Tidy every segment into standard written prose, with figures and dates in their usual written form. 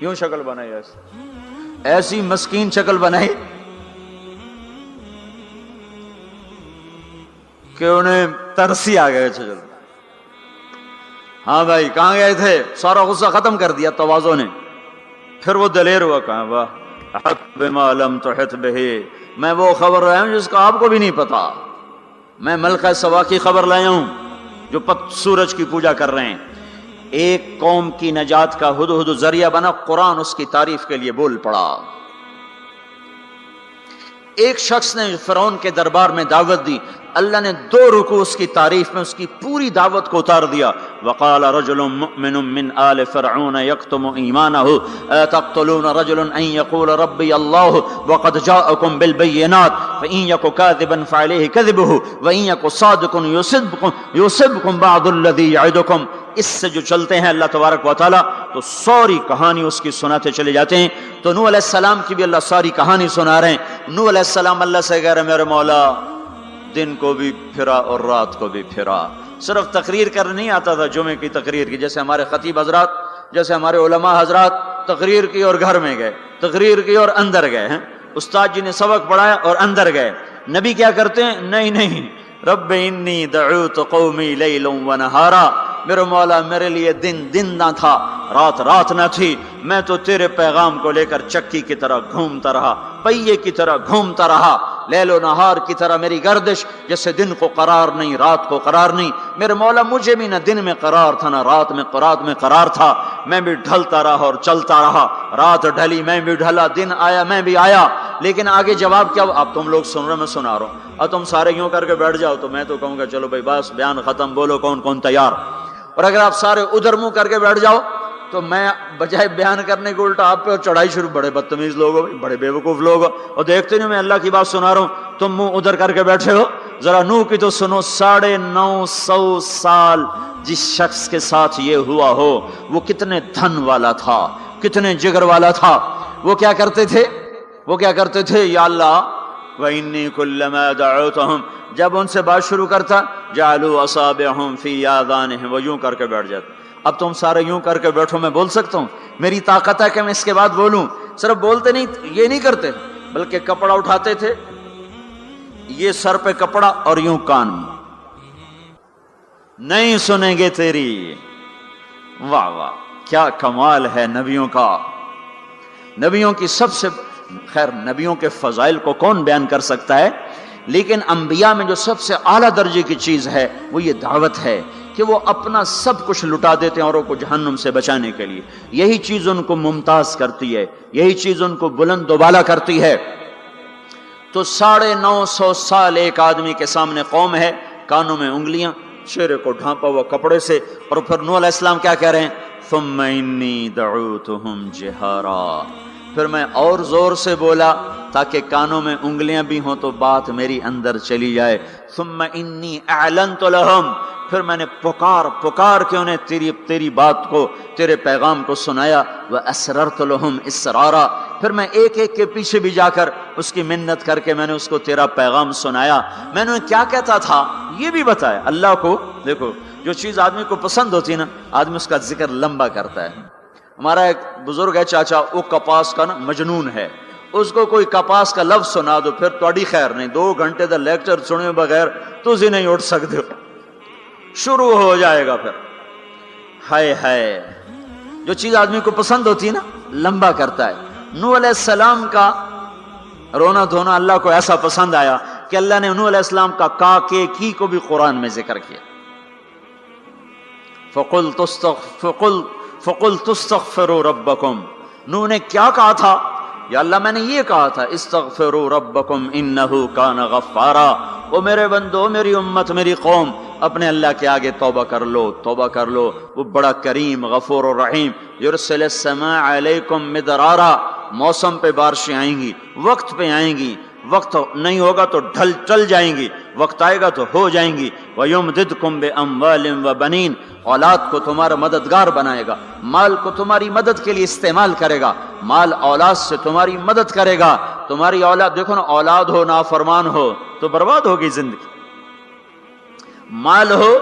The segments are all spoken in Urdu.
یوں شکل بنائی، ایسی مسکین شکل بنائی کہ انہیں ترسی آ گئے. چلو ہاں بھائی کہاں گئے تھے؟ سارا غصہ ختم کر دیا تواضع نے. پھر وہ دلیر ہوا، کہا واہ احط بما لم تحط بہ، میں وہ خبر لایا ہوں جس کا آپ کو بھی نہیں پتا. میں ملکہ سبا کی خبر لایا ہوں جو سورج کی پوجا کر رہے ہیں. ایک قوم کی نجات کا ہدہد ذریعہ بنا، قرآن اس کی تعریف کے لیے بول پڑا. ایک شخص نے فرعون کے دربار میں دعوت دی، اللہ نے 2 رکوع اس کی تعریف میں اس کی پوری دعوت کو اتار دیا. وقال رجل مؤمن من آل فرعون يكتم ایمانه اتقتلون رجلا ان يقول ربي الله وقد جاءكم بالبينات فان يك كاذبا فعليه كذبه وان يك صادقا يصبكم بعض الذي يعدكم. اس سے جو چلتے ہیں اللہ تبارک و تعالیٰ تو ساری کہانی اس کی سناتے چلے جاتے ہیں. تو نوح علیہ السلام کی بھی اللہ ساری کہانی سنا رہے ہیں. نوح علیہ السلام اللہ سے کہہ رہے میرے مولا دن کو بھی پھرا اور رات کو بھی پھرا. صرف تقریر کرنے نہیں آتا تھا، جمعے کی تقریر کی، جیسے ہمارے خطیب حضرات، جیسے ہمارے علماء حضرات تقریر کی اور گھر میں گئے، تقریر کی اور اندر گئے ہیں. استاد جی نے سبق پڑھایا اور اندر گئے. نبی کیا کرتے ہیں؟ نہیں، رب انی دعوت قومی لیلا ونہارا، میرے مولا میرے لیے دن نہ تھا، رات نہ تھی، میں تو تیرے پیغام کو لے کر چکی کی طرح گھومتا رہا، پہیے کی طرح گھومتا رہا، لیل و نہار کی طرح میری گردش، جیسے دن کو قرار نہیں رات کو قرار نہیں. میرے مولا مجھے بھی نہ دن میں قرار تھا نہ رات میں قرار تھا، میں بھی ڈھلتا رہا اور چلتا رہا. رات ڈھلی میں بھی ڈھلا، دن آیا میں بھی آیا. لیکن آگے جواب کیا؟ اب تم لوگ سن رہے میں سنا رہا ہوں، اب تم سارے یوں کر کے بیٹھ جاؤ تو میں تو کہوں گا چلو بھائی بس بیان ختم، بولو کون تیار. اور اگر آپ سارے ادھر منہ کر کے بیٹھ جاؤ تو میں بجائے بیان کرنے کو الٹا آپ پہ چڑھائی شروع. بڑے بدتمیز لوگ ہو، بڑے بیوقوف لوگ ہو، اور دیکھتے نہیں میں اللہ کی بات سنا رہا ہوں، تم منہ ادھر کر کے بیٹھے ہو. ذرا نوح کی تو سنو. 950 سال جس شخص کے ساتھ یہ ہوا ہو وہ کتنے دھن والا تھا، کتنے جگر والا تھا. وہ کیا کرتے تھے؟ یا اللہ وَإِنِّي كُلَّمَا دَعَوْتُهُمْ، جب ان سے بات شروع کرتا جعلوا اصابعهم فی آذانهم، وہ یوں کر کے بیٹھ جاتے. اب تم سارے یوں کر کے بیٹھو، میں بول سکتا ہوں؟ میری طاقت ہے کہ میں اس کے بعد بولوں؟ صرف بولتے نہیں، یہ نہیں کرتے، بلکہ کپڑا اٹھاتے تھے، یہ سر پہ کپڑا اور یوں کان میں، نہیں سنیں گے تیری. واہ واہ کیا کمال ہے نبیوں کا. نبیوں کی سب سے خیر، نبیوں کے فضائل کو کون بیان کر سکتا ہے، لیکن انبیاء میں جو سب سے اعلیٰ درجے کی چیز ہے وہ یہ دعوت ہے کہ وہ اپنا سب کچھ لٹا دیتے ہیں اوروں کو جہنم سے بچانے کے لیے. یہی چیز ان کو ممتاز کرتی ہے، یہی چیز ان کو بلند و بالا کرتی ہے. تو 950 سال ایک آدمی کے سامنے قوم ہے، کانوں میں انگلیاں، چہرے کو ڈھانپا ہوا کپڑے سے، اور پھر نوح علیہ السلام کیا کہہ رہے ہیں؟ ثم انی دعوتہم جہارا، پھر میں اور زور سے بولا تاکہ کانوں میں انگلیاں بھی ہوں تو بات میری اندر چلی جائے. ثم انی اعلنت لہم، پھر میں نے پکار کے انہیں تیری بات کو، تیرے پیغام کو سنایا. واسررت لہم اسرارا، پھر میں ایک کے پیچھے بھی جا کر اس کی منت کر کے میں نے اس کو تیرا پیغام سنایا. میں نے کیا کہتا تھا یہ بھی بتایا. اللہ کو دیکھو، جو چیز آدمی کو پسند ہوتی ہے نا، آدمی اس کا ذکر لمبا کرتا ہے. ہمارا ایک بزرگ ہے چاچا، وہ کپاس کا نا مجنون ہے. اس کو کوئی کپاس کا لفظ سنا دو پھر تھوڑی خیر نہیں، 2 گھنٹے دا لیکچر سنے بغیر تسی نہیں اٹھ سکتے ہو، شروع ہو جائے گا. پھر ہائے جو چیز آدمی کو پسند ہوتی ہے نا لمبا کرتا ہے. نوح علیہ السلام کا رونا دھونا اللہ کو ایسا پسند آیا کہ اللہ نے نوح علیہ السلام کا کی کو بھی قرآن میں ذکر کیا. فَقُلْتُ اسْتَغْفِرُوا رَبَّكُمْ، نوح نے کیا کہا تھا؟ یا اللہ میں نے یہ کہا تھا استغفروا ربکم انہ کان غفارا، او میرے بندو، میری امت، میری قوم، اپنے اللہ کے آگے توبہ کر لو، وہ بڑا کریم غفور و رحیم. یرسل السماء علیکم مدرارا، موسم پہ بارشیں آئیں گی، وقت پہ آئیں گی، وقت نہیں ہوگا تو چل جائیں گی، وقت آئے گا تو ہو جائیں گی. وَيُمْدِدْكُمْ بِأَمْوَالٍ وَبَنِينَ، اولاد کو تمہارا مددگار بنائے گا، مال کو تمہاری مدد کے لیے استعمال کرے گا، مال اولاد سے تمہاری مدد کرے گا. تمہاری اولاد دیکھو نا، اولاد ہو نافرمان ہو تو برباد ہوگی زندگی، مال ہو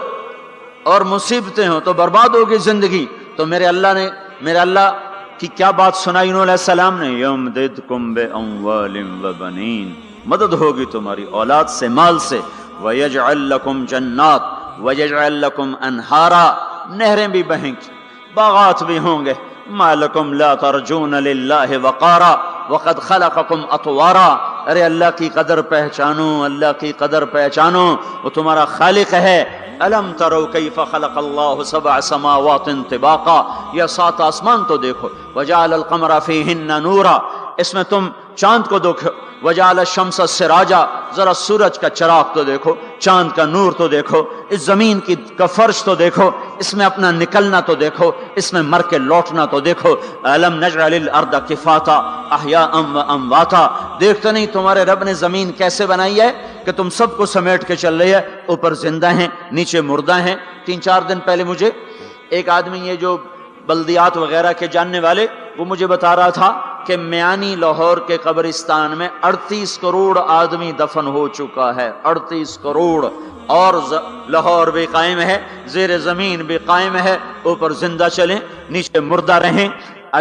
اور مصیبتیں ہو تو برباد ہوگی زندگی. تو میرے اللہ کہ کیا بات سنائی انہوں علیہ السلام نے، یمددکم باموال وبنین، مدد ہوگی تمہاری اولاد سے، مال سے، ویجعل لکم جنات ویجعل لکم انہارا، نہریں بھی بہیں گی، باغات بھی ہوں گے، ما لکم لا ترجون للہ وقارا وقد خلقکم اطوارا، ارے اللہ کی قدر پہچانو، اللہ کی قدر پہچانو، وہ تمہارا خالق ہے۔ الم تروا کیف خلق اللہ سبع سماوات طباقا، یہ 7 آسمان تو دیکھو، وجعل القمر فیہن نورا، اس میں تم چاند کو دیکھو، وجعل الشمس سراجا، ذرا سورج کا چراغ تو دیکھو، چاند کا نور تو دیکھو، اس زمین کا فرش تو دیکھو، اس میں اپنا نکلنا تو دیکھو، اس میں مر کے لوٹنا تو دیکھو۔ الم نجعل الارض کفاتا احیاء وامواتا، دیکھتے نہیں تمہارے رب نے زمین کیسے بنائی ہے کہ تم سب کو سمیٹ کے چل رہی ہے، اوپر زندہ ہیں نیچے مردہ ہیں۔ 3-4 دن پہلے مجھے ایک آدمی، یہ جو بلدیات وغیرہ کے جاننے والے، وہ مجھے بتا رہا تھا کہ میانی لاہور کے قبرستان میں 38 کروڑ آدمی دفن ہو چکا ہے، 38 کروڑ، اور لاہور بھی قائم ہے، زیر زمین بھی قائم ہے، اوپر زندہ چلیں نیچے مردہ رہیں۔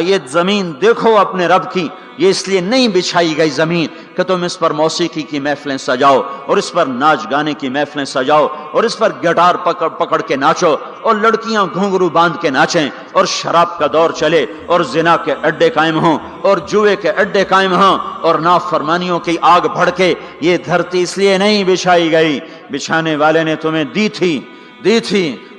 یہ زمین دیکھو اپنے رب کی، یہ اس لیے نہیں بچھائی گئی زمین کہ تم اس پر موسیقی کی محفلیں سجاؤ اور اس پر ناچ گانے کی محفلیں سجاؤ اور اس پر گٹار پکڑ کے ناچو اور لڑکیاں گھنگرو باندھ کے ناچیں اور شراب کا دور چلے اور زنا کے اڈے قائم ہوں اور جوئے کے اڈے قائم ہوں اور نافرمانیوں کی آگ بھڑکے۔ یہ دھرتی اس لیے نہیں بچھائی گئی، بچھانے والے نے تمہیں دی تھی۔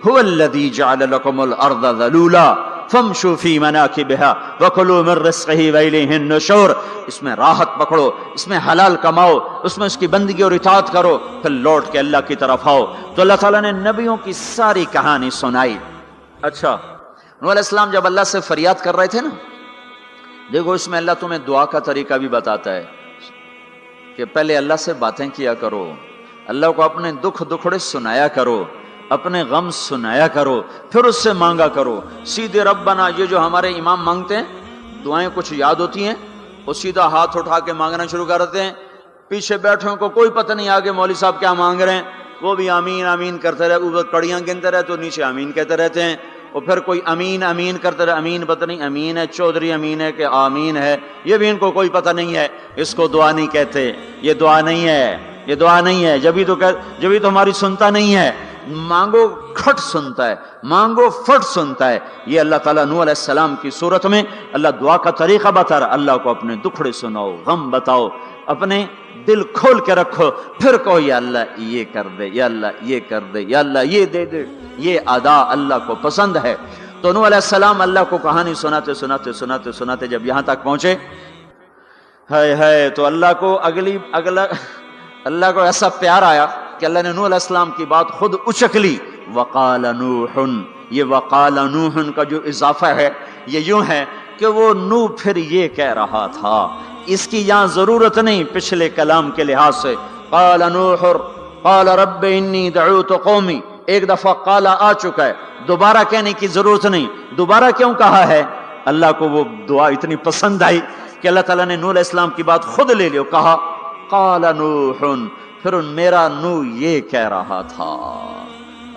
هو الذی جعل لکم الارض ذلولا فامشوا فی مناکبها وکلوا من رزقہ والیہ النشور، اس میں راحت پکڑو، اس میں حلال کماؤ، اس میں اس کی بندگی اور اطاعت کرو، پھر لوٹ کے اللہ کی طرف آؤ۔ تو اللہ تعالیٰ نے نبیوں کی ساری کہانی سنائی۔ اچھا، نوح علیہ السلام جب اللہ سے فریاد کر رہے تھے نا، دیکھو اس میں اللہ تمہیں دعا کا طریقہ بھی بتاتا ہے کہ پہلے اللہ سے باتیں کیا کرو، اللہ کو اپنے دکھ دکھڑے سنایا کرو، اپنے غم سنایا کرو، پھر اس سے مانگا کرو۔ سیدھے ربنا یہ جو ہمارے امام مانگتے ہیں، دعائیں کچھ یاد ہوتی ہیں، وہ سیدھا ہاتھ اٹھا کے مانگنا شروع کر دیتے ہیں، پیچھے بیٹھوں کو کوئی پتہ نہیں آگے مولوی صاحب کیا مانگ رہے ہیں، وہ بھی آمین آمین کرتے رہے، اوپر کڑیاں گنتے رہے تو نیچے آمین کہتے رہتے ہیں، اور پھر کوئی امین امین کرتے رہے، امین پتہ نہیں امین ہے چودھری امین ہے کہ آمین ہے، یہ بھی ان کو کوئی پتہ نہیں ہے، اس کو دعا نہیں کہتے، یہ دعا نہیں ہے، یہ دعا نہیں ہے، جبھی تو ہماری سنتا نہیں ہے۔ مانگو کھٹ سنتا ہے، مانگو فٹ سنتا ہے۔ یہ اللہ تعالیٰ نوح علیہ السلام کی صورت میں اللہ دعا کا طریقہ بتا رہا، اللہ کو اپنے دکھڑے سناؤ، غم بتاؤ، اپنے دل کھول کے رکھو، پھر کہو یا اللہ یہ کر دے، یا اللہ یہ کر دے، یا اللہ یہ دے دے۔ یہ ادا اللہ کو پسند ہے۔ تو نوح علیہ السلام اللہ کو کہانی سناتے سناتے سناتے سناتے جب یہاں تک پہنچے، ہے تو اللہ کو اللہ کو ایسا پیار آیا کہ اللہ نے نوح علیہ السلام کی بات خود اچک لی۔ وقال نوح، یہ وقال نوح کا جو اضافہ ہے یہ یوں ہے کہ وہ نوح پھر یہ کہہ رہا تھا، اس کی یہاں ضرورت نہیں پچھلے کلام کے لحاظ سے۔ قال نوح قال رب انی دعوت قومی، ایک دفعہ قال آ چکا ہے، دوبارہ کہنے کی ضرورت نہیں۔ دوبارہ کیوں کہا ہے؟ اللہ کو وہ دعا اتنی پسند آئی کہ اللہ تعالیٰ نے نوح علیہ السلام کی بات خود لے لی، کہا قال نوح، پھر میرا نوح یہ کہہ رہا تھا،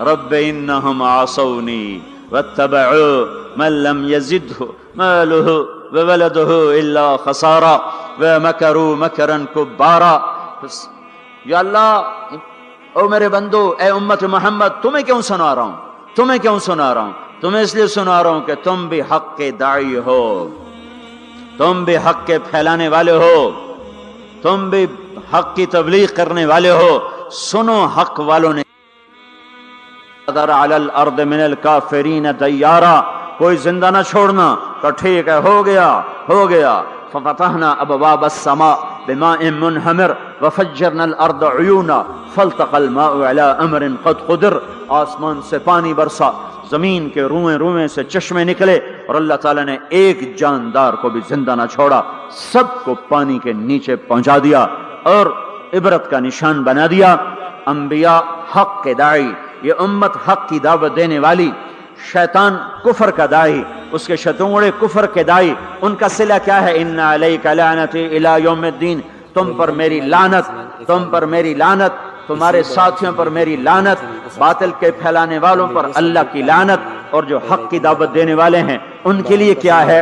رب انہم عصونی واتبعوا من لم یزدہ مالہ وولدہ الا خسارا ومکروا مکرا کبارا۔ یا اللہ، او میرے بندو، اے امت محمد، تمہیں کیوں سنا رہا ہوں؟ تمہیں کیوں سنا رہا ہوں؟ تمہیں اس لیے سنا رہا ہوں کہ تم بھی حق کے داعی ہو، تم بھی حق کے پھیلانے والے ہو، تم بھی حق کی تبلیغ کرنے والے ہو۔ سنو حق والوں نے قدر علی الارض من الکافرین دیارا، کوئی زندہ نہ چھوڑنا، کہ ٹھیک ہے ہو گیا۔ ففتحنا ابواب السماء بماء منہمر وفجرنا الارض عیونا فالتقى الماء على امر قد قدر، آسمان سے پانی برسا، زمین کے روئیں سے چشمے نکلے، اور اللہ تعالیٰ نے ایک جاندار کو بھی زندہ نہ چھوڑا، سب کو پانی کے نیچے پہنچا دیا اور عبرت کا نشان بنا دیا۔ انبیاء حق کے داعی، یہ امت حق کی دعوت دینے والی، شیطان کفر کا داعی، اس کے شتونگڑے کفر کے داعی، ان کا صلہ کیا ہے؟ ان علیک لعنتی الی یوم الدین، تم پر میری لعنت، تم پر میری لعنت، تمہارے ساتھیوں پر میری لعنت، باطل کے پھیلانے والوں پر اللہ کی لعنت، اور جو حق کی دعوت دینے والے ہیں ان کے لیے کیا ہے؟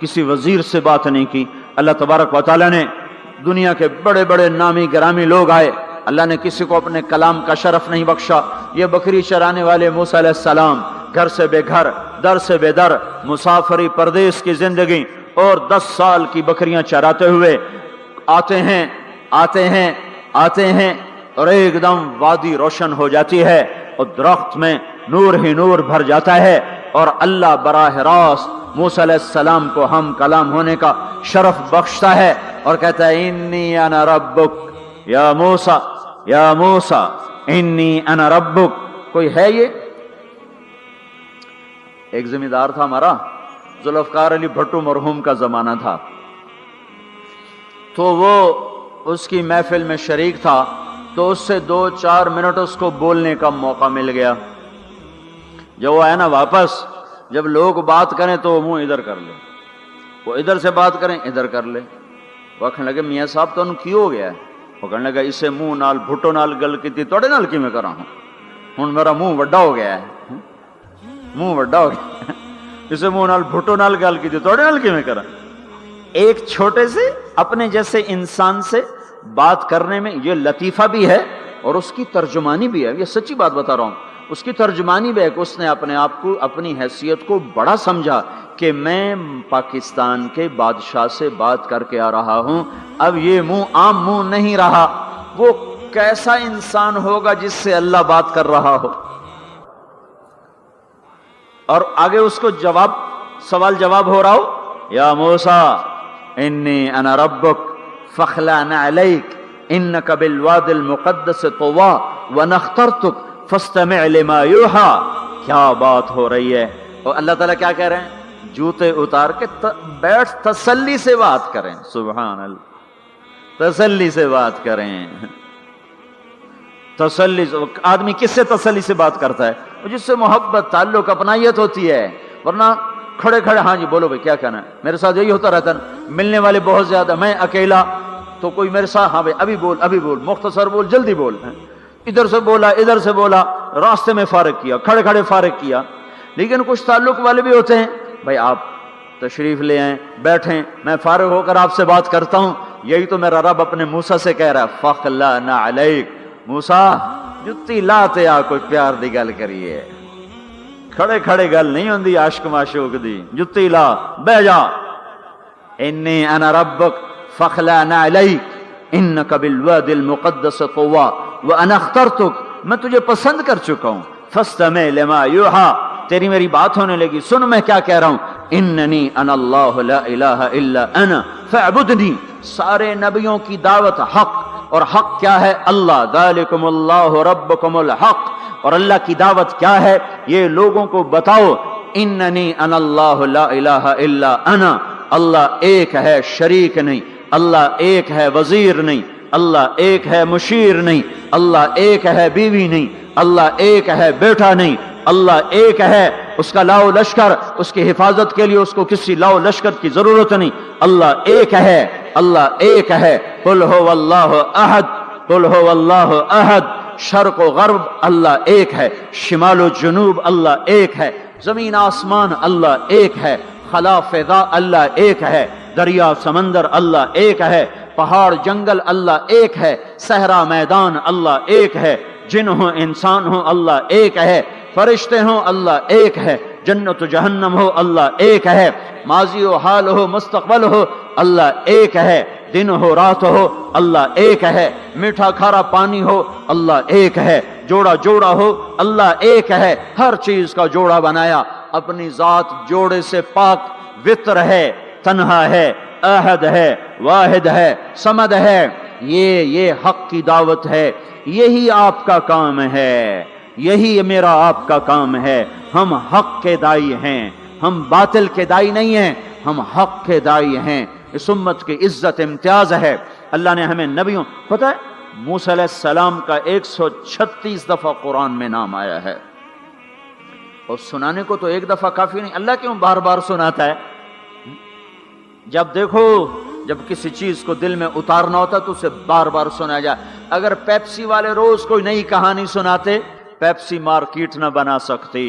کسی وزیر سے بات نہیں کی. اللہ تبارک و تعالیٰ نے دنیا کے بڑے بڑے نامی گرامی لوگ آئے, اللہ نے کسی کو اپنے کلام کا شرف نہیں بخشا. یہ بکری چرانے والے موسیٰ علیہ السلام گھر سے بے گھر, در سے بے در, مسافری پردیس کی زندگی, اور 10 سال کی بکریاں چراتے ہوئے آتے ہیں اور ایک دم وادی روشن ہو جاتی ہے اور درخت میں نور ہی نور بھر جاتا ہے, اور اللہ براہ راست موسیٰ علیہ السلام کو ہم کلام ہونے کا شرف بخشتا ہے اور کہتا ہے انی انا ربک یا موسیٰ انی انا ربک. کوئی ہے یہ؟ ایک زمیندار دار تھا ہمارا, ذوالفقار علی بھٹو مرحوم کا زمانہ تھا, تو وہ اس کی محفل میں شریک تھا, تو اس سے 2-4 منٹ اس کو بولنے کا موقع مل گیا. جب وہ آیا نا واپس, جب لوگ بات کریں تو وہ منہ ادھر کر لے, وہ ادھر سے بات کریں ادھر کر لے. وہ کہنے لگے میاں صاحب تو کی ہو گیا ہے؟ وہ کہنے لگا اسے منہ نال بھٹو نال گل کی توڑے نال کی میں کرا ہوں میرا منہ وڈا ہو گیا ہے, منہ وڈا ہو گیا, اسے منہ نال بھٹو نال گل کی توڑے نال کی میں کرا. ایک چھوٹے سے اپنے جیسے انسان سے بات کرنے میں یہ لطیفہ بھی ہے اور اس کی ترجمانی بھی ہے. یہ سچی بات بتا رہا ہوں, اس کی ترجمانی بھی ہے کہ اس نے اپنے آپ کو, اپنی حیثیت کو بڑا سمجھا کہ میں پاکستان کے بادشاہ سے بات کر کے آ رہا ہوں, اب یہ منہ عام منہ نہیں رہا. وہ کیسا انسان ہوگا جس سے اللہ بات کر رہا ہو. اور آگے اس کو سوال جواب ہو رہا ہو, یا موسیٰ انی انا ربک فاخلع نعلیک انک بالواد المقدس طویٰ وانا اخترتک فاستمع لما یوحیٰ. کیا بات ہو رہی ہے, اور اللہ تعالیٰ کیا کہہ رہے ہیں؟ جوتے اتار کے بیٹھ, تسلی سے بات کریں. سبحان اللہ, تسلی سے بات کریں. تسلی سے آدمی کس سے تسلی سے بات کرتا ہے؟ جس سے محبت, تعلق, اپنائیت ہوتی ہے. ورنہ کھڑے کھڑے ہاں جی بولو بھائی کیا کہنا ہے. میرے ساتھ یہی ہوتا رہتا ہے, ملنے والے بہت زیادہ, میں اکیلا, تو کوئی میرے ساتھ ہاں بھائی ابھی بول, مختصر بول, جلدی بول. ادھر سے بولا, راستے میں فارغ کیا, کھڑے کھڑے فارغ کیا. لیکن کچھ تعلق والے بھی ہوتے ہیں, بھائی آپ تشریف لے آئیں, بیٹھیں, میں فارغ ہو کر آپ سے بات کرتا ہوں. یہی تو میرا رب اپنے موسیٰ سے کہہ رہا ہے, فاخلع نعلیک. موسیٰ جتی لاتے آ, کوئی پیار دی گل کریے, کھڑے کھڑے گل نہیں ہوندی عاشق معشوق دی, جتی لا بہ جا. انی انا ربک فاخلع نعلیک انک بالواد المقدس طویٰ وانا اخترتک, میں تجھے پسند کر چکا ہوں. فاستمع لما یوحیٰ, تیری میری بات ہونے لگی, سن میں کیا کہہ رہا ہوں. اننی انا اللہ لا الہ الا انا فاعبدنی. سارے نبیوں کی دعوت حق, اور حق کیا ہے؟ اللہ. ذالکم اللہ ربکم الحق, اور اللہ کی دعوت کیا ہے یہ لوگوں کو بتاؤ. اننی انا اللہ لا الہ الا انا, اللہ ایک ہے, شریک نہیں. اللہ ایک ہے, وزیر نہیں. اللہ ایک ہے, مشیر نہیں. اللہ ایک ہے, بیوی نہیں. اللہ ایک ہے, بیٹا نہیں. اللہ ایک ہے, اس کا لاؤ لشکر, اس کی حفاظت کے لیے اس کو کسی لاؤ لشکر کی ضرورت نہیں. اللہ ایک ہے, اللہ ایک ہے. قل هو اللہ احد, قل هو اللہ احد. شرق و غرب اللہ ایک ہے, شمال و جنوب اللہ ایک ہے, زمین آسمان اللہ ایک ہے, خلا فضا اللہ ایک ہے, دریا سمندر اللہ ایک ہے, پہاڑ جنگل اللہ ایک ہے, صحرا میدان اللہ ایک ہے, جن ہوں انسان ہوں اللہ ایک ہے, فرشتے ہوں اللہ ایک ہے, جنت و جہنم ہو اللہ ایک ہے, ماضی و حال ہو مستقبل ہو اللہ ایک ہے, دن ہو رات ہو اللہ ایک ہے, میٹھا کھارا پانی ہو اللہ ایک ہے, جوڑا جوڑا ہو اللہ ایک ہے. ہر چیز کا جوڑا بنایا, اپنی ذات جوڑے سے پاک, وطر ہے, تنہا ہے, احد ہے, واحد ہے, صمد ہے. یہ حق کی دعوت ہے, یہی آپ کا کام ہے, یہی میرا آپ کا کام ہے. ہم حق کے دائی ہیں, ہم باطل کے دائی نہیں ہیں, ہم حق کے دائی ہیں. اس امت کی عزت امتیاز ہے. اللہ نے ہمیں نبیوں, پتہ ہے موسیٰ علیہ السلام کا 136 دفعہ قرآن میں نام آیا ہے, اور سنانے کو تو ایک دفعہ کافی نہیں. اللہ کیوں بار بار سناتا ہے؟ جب دیکھو, جب کسی چیز کو دل میں اتارنا ہوتا تو اسے بار بار سنایا جائے. اگر پیپسی والے روز کوئی نئی کہانی سناتے, پیپسی مارکیٹ نہ بنا سکتی.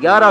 11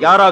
11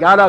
11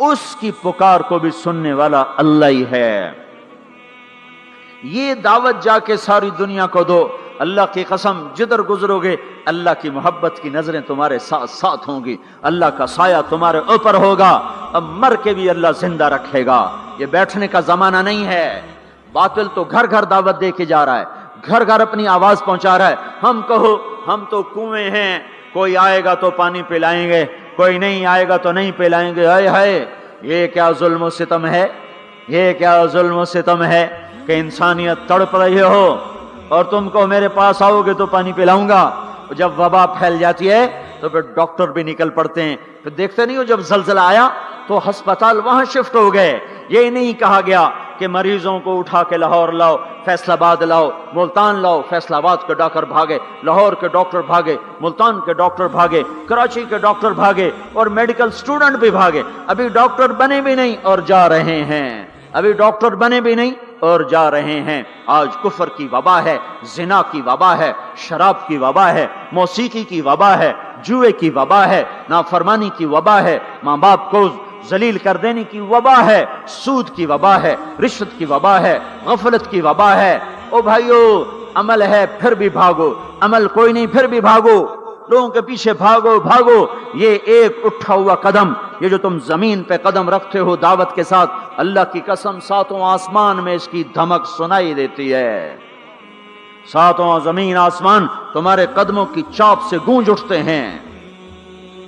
اس کی پکار کو بھی سننے والا اللہ ہی ہے۔ یہ دعوت جا کے ساری دنیا کو دو، اللہ کی قسم جدھر گزرو گے اللہ کی محبت کی نظریں تمہارے ساتھ ساتھ ہوں گی، اللہ کا سایہ تمہارے اوپر ہوگا، اب مر کے بھی اللہ زندہ رکھے گا۔ یہ بیٹھنے کا زمانہ نہیں ہے۔ باطل تو گھر گھر دعوت دے کے جا رہا ہے، گھر گھر اپنی آواز پہنچا رہا ہے۔ ہم کہو ہم تو کنویں ہیں، کوئی آئے گا تو پانی پلائیں گے، کوئی نہیں آئے گا تو نہیں پلائیں گے۔ ہائے ہائے، یہ کیا ظلم و ستم ہے، یہ کیا ظلم و ستم ہے کہ انسانیت تڑپ رہی ہو اور تم کو میرے پاس آؤ گے تو پانی پلاؤں گا۔ جب وبا پھیل جاتی ہے تو پھر ڈاکٹر بھی نکل پڑتے ہیں۔ پھر دیکھتے نہیں ہو جب زلزلہ آیا تو ہسپتال وہاں شفٹ ہو گئے۔ یہ نہیں کہا گیا کہ مریضوں کو اٹھا کے لاہور لاؤ، فیصل آباد لاؤ، ملتان لاؤ۔ فیصل آباد کے ڈاکٹر بھاگے، لاہور کے ڈاکٹر بھاگے، ملتان کے ڈاکٹر بھاگے، کراچی کے ڈاکٹر بھاگے، اور میڈیکل سٹوڈنٹ بھی بھاگے۔ ابھی ڈاکٹر بنے بھی نہیں اور جا رہے ہیں، ابھی ڈاکٹر بنے بھی نہیں اور جا رہے ہیں۔ آج کفر کی وبا ہے، زنا کی وبا ہے، شراب کی وبا ہے، موسیقی کی وبا ہے، جوئے کی وبا ہے، نافرمانی کی وبا ہے، ماں باپ کو ذلیل کر دینے کی وبا ہے، سود کی وبا ہے، رشوت کی وبا ہے، غفلت کی وبا ہے۔ او بھائیو، عمل ہے پھر بھی بھاگو، عمل کوئی نہیں پھر بھی بھاگو، لوگوں کے پیچھے بھاگو بھاگو۔ یہ ایک اٹھا ہوا قدم، یہ جو تم زمین پہ قدم رکھتے ہو دعوت کے ساتھ، اللہ کی قسم ساتوں آسمان میں اس کی دھمک سنائی دیتی ہے۔ ساتوں زمین آسمان تمہارے قدموں کی چاپ سے گونج اٹھتے ہیں۔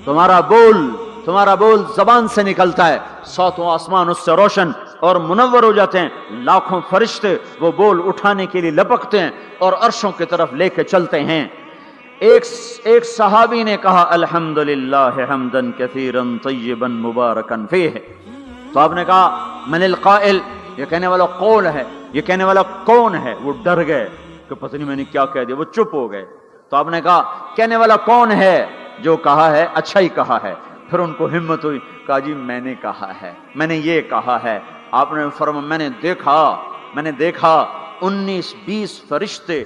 تمہارا بول زبان سے نکلتا ہے، ساتوں آسمان اس سے روشن اور منور ہو جاتے ہیں۔ لاکھوں فرشتے وہ بول اٹھانے کے لیے لپکتے ہیں اور عرشوں کی طرف لے کے چلتے ہیں۔ ایک صحابی نے کہا الحمدللہ حمدا کثیرا طیبا مبارکا فیہ، تو آپ نے کہا من القائل، یہ کہنے والا کون ہے، یہ کہنے والا کون ہے؟ وہ ڈر گئے کہ پتہ نہیں میں نے کیا کہہ دیا، وہ چپ ہو گئے۔ تو آپ نے کہا کہنے والا کون ہے؟ جو کہا ہے اچھا ہی کہا ہے۔ پھر ان کو ہمت ہوئی، کہا جی میں نے کہا ہے، میں نے یہ کہا ہے۔ آپ نے فرمایا میں نے دیکھا 19-20 فرشتے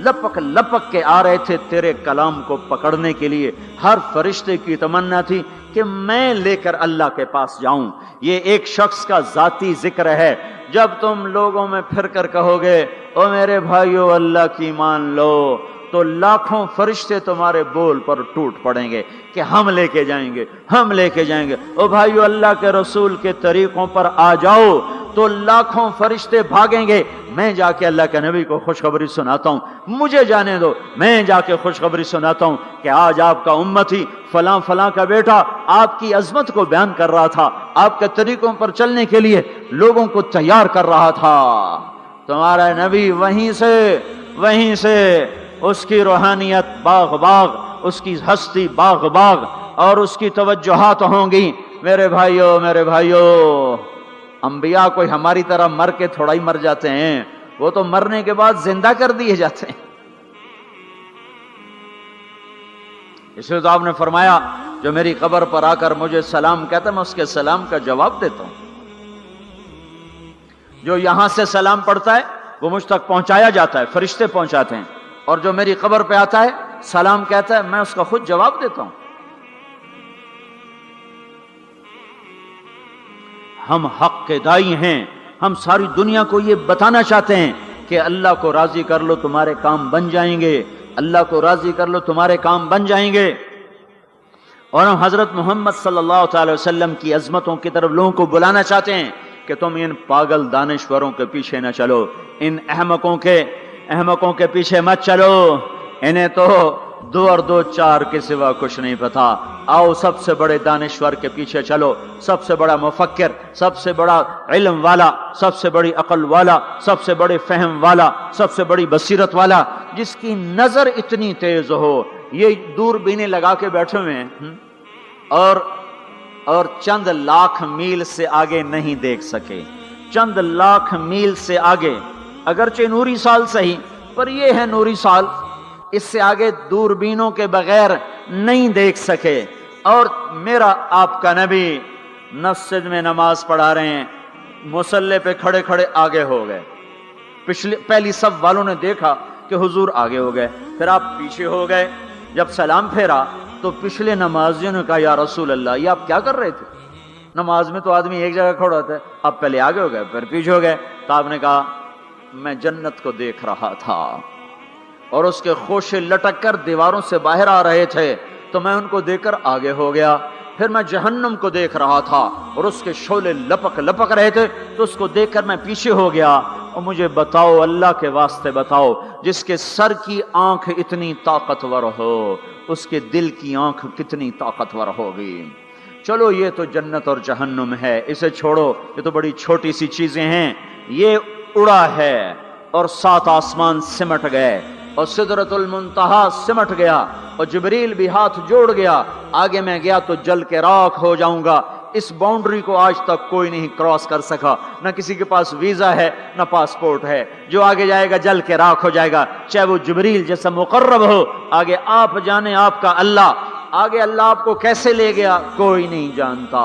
لپک لپک کے آ رہے تھے تیرے کلام کو پکڑنے کے لیے۔ ہر فرشتے کی تمنا تھی کہ میں لے کر اللہ کے پاس جاؤں۔ یہ ایک شخص کا ذاتی ذکر ہے۔ جب تم لوگوں میں پھر کر کہو گے او میرے بھائیو اللہ کی مان لو، تو لاکھوں فرشتے تمہارے بول پر ٹوٹ پڑیں گے کہ ہم لے کے جائیں گے، ہم لے کے جائیں گے۔ او بھائیو اللہ کے رسول کے طریقوں پر آ جاؤ تو لاکھوں فرشتے بھاگیں گے۔ میں جا کے اللہ کے نبی کو خوشخبری سناتا ہوں، مجھے جانے دو، میں جا کے خوشخبری سناتا ہوں کہ آج آپ کا امتی فلاں فلاں کا بیٹا آپ کی عظمت کو بیان کر رہا تھا، آپ کے طریقوں پر چلنے کے لیے لوگوں کو تیار کر رہا تھا۔ تمہارا نبی وہیں سے اس کی روحانیت باغ باغ، اس کی ہستی باغ باغ، اور اس کی توجہات ہوں گی۔ میرے بھائیو، انبیاء کوئی ہماری طرح مر کے تھوڑا ہی مر جاتے ہیں، وہ تو مرنے کے بعد زندہ کر دیے جاتے ہیں۔ اس لیے تو آپ نے فرمایا جو میری قبر پر آ کر مجھے سلام کہتا ہے میں اس کے سلام کا جواب دیتا ہوں۔ جو یہاں سے سلام پڑھتا ہے وہ مجھ تک پہنچایا جاتا ہے، فرشتے پہنچاتے ہیں، اور جو میری قبر پہ آتا ہے سلام کہتا ہے میں اس کا خود جواب دیتا ہوں۔ ہم حق کے دائی ہیں، ہم ساری دنیا کو یہ بتانا چاہتے ہیں کہ اللہ کو راضی کر لو تمہارے کام بن جائیں گے، اللہ کو راضی کر لو تمہارے کام بن جائیں گے۔ اور ہم حضرت محمد صلی اللہ تعالی وسلم کی عظمتوں کی طرف لوگوں کو بلانا چاہتے ہیں کہ تم ان پاگل دانشوروں کے پیچھے نہ چلو، ان احمقوں کے پیچھے مت چلو، انہیں تو 2 اور 2 4 کے سوا کچھ نہیں پتا۔ آؤ سب سے بڑے دانشور کے پیچھے چلو، سب سے بڑا مفکر، سب سے بڑا علم والا، سب سے بڑی عقل والا، سب سے بڑے فہم والا، سب سے بڑی بصیرت والا، جس کی نظر اتنی تیز ہو، یہ دوربینیں لگا کے بیٹھے ہوئے ہیں اور چند لاکھ میل سے آگے نہیں دیکھ سکے، چند لاکھ میل سے آگے، اگرچہ نوری سال صحیح پر یہ ہے نوری سال، اس سے آگے دوربینوں کے بغیر نہیں دیکھ سکے۔ اور میرا آپ کا نبی مسجد میں نماز پڑھا رہے ہیں، مصلی پہ کھڑے کھڑے آگے ہو گئے، پہلی صف والوں نے دیکھا کہ حضور آگے ہو گئے، پھر آپ پیچھے ہو گئے۔ جب سلام پھیرا تو پچھلے نمازیوں نے کہا یا رسول اللہ یہ آپ کیا کر رہے تھے؟ نماز میں تو آدمی ایک جگہ کھڑا ہوتا ہے، اب پہلے آگے ہو گئے پھر پیچھے ہو گئے۔ تو آپ نے کہا میں جنت کو دیکھ رہا تھا اور اس کے خوشے لٹک کر دیواروں سے باہر آ رہے تھے تو میں ان کو دیکھ کر آگے ہو گیا۔ پھر میں جہنم کو دیکھ رہا تھا اور اس کے شعلے لپک لپک رہے تھے تو اس کو دیکھ کر میں پیچھے ہو گیا۔ اور مجھے بتاؤ، اللہ کے واسطے بتاؤ، جس کے سر کی آنکھ اتنی طاقتور ہو اس کے دل کی آنکھ کتنی طاقتور ہوگی؟ چلو یہ تو جنت اور جہنم ہے، اسے چھوڑو، یہ تو بڑی چھوٹی سی چیزیں ہیں۔ یہ اڑا ہے اور 7 آسمان سمٹ گئے اور سدرۃ المنتہا سمٹ گیا اور جبریل بھی ہاتھ جوڑ گیا، آگے میں گیا تو جل کے راکھ ہو جاؤں گا۔ اس باؤنڈری کو آج تک کوئی نہیں کراس کر سکا، نہ کسی کے پاس ویزا ہے نہ پاسپورٹ ہے۔ جو آگے جائے گا جل کے راکھ ہو جائے گا، چاہے وہ جبریل جیسا مقرب ہو۔ آگے آپ جانے آپ کا اللہ، آگے اللہ آپ کو کیسے لے گیا کوئی نہیں جانتا،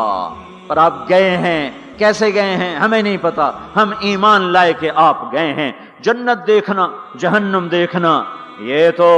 پر آپ گئے ہیں۔ کیسے گئے ہیں ہمیں نہیں پتا، ہم ایمان لائے کہ آپ گئے ہیں۔ جنت دیکھنا، جہنم دیکھنا یہ تو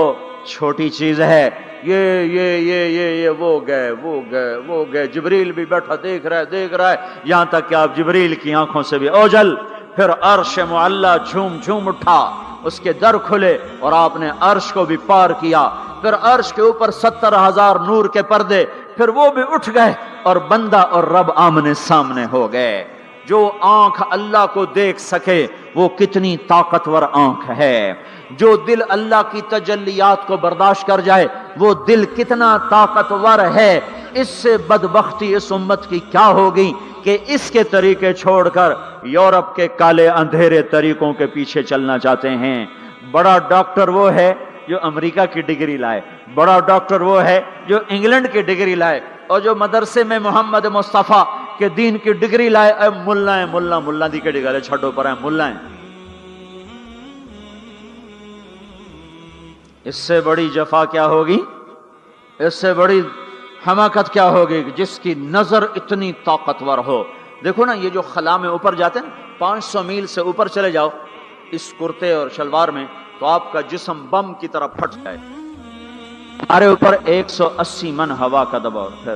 چھوٹی چیز ہے۔ یہ وہ گئے، جبریل بھی بیٹھا دیکھ رہا ہے یہاں تک کہ آپ جبریل کی آنکھوں سے بھی اوجل۔ پھر عرش معلا جھوم جھوم اٹھا، اس کے در کھلے اور آپ نے عرش کو بھی پار کیا۔ پھر عرش کے اوپر 70,000 نور کے پردے، پھر وہ بھی اٹھ گئے اور بندہ اور رب آمنے سامنے ہو گئے۔ جو آنکھ اللہ کو دیکھ سکے وہ کتنی طاقتور آنکھ ہے، جو دل اللہ کی تجلیات کو برداشت کر جائے وہ دل کتنا طاقتور ہے۔ اس سے بدبختی اس امت کی کیا ہوگی کہ اس کے طریقے چھوڑ کر یورپ کے کالے اندھیرے طریقوں کے پیچھے چلنا چاہتے ہیں۔ بڑا ڈاکٹر وہ ہے جو امریکہ کی ڈگری لائے، بڑا ڈاکٹر وہ ہے جو انگلینڈ کی ڈگری لائے، اور جو مدرسے میں محمد مصطفیٰ کے دین کی ڈگری لائے اے ملا دی کے ڈگری چھڑو پر ہے ملا ہیں۔ اس سے بڑی جفا کیا ہوگی، اس سے بڑی حماقت کیا ہوگی جس کی نظر اتنی طاقتور ہو۔ دیکھو نا یہ جو خلا میں اوپر جاتے ہیں نا، 500 میل سے اوپر چلے جاؤ اس کرتے اور شلوار میں تو آپ کا جسم بم کی طرح پھٹ جائے۔ ہمارے اوپر 180 من ہوا کا دباؤ، پھر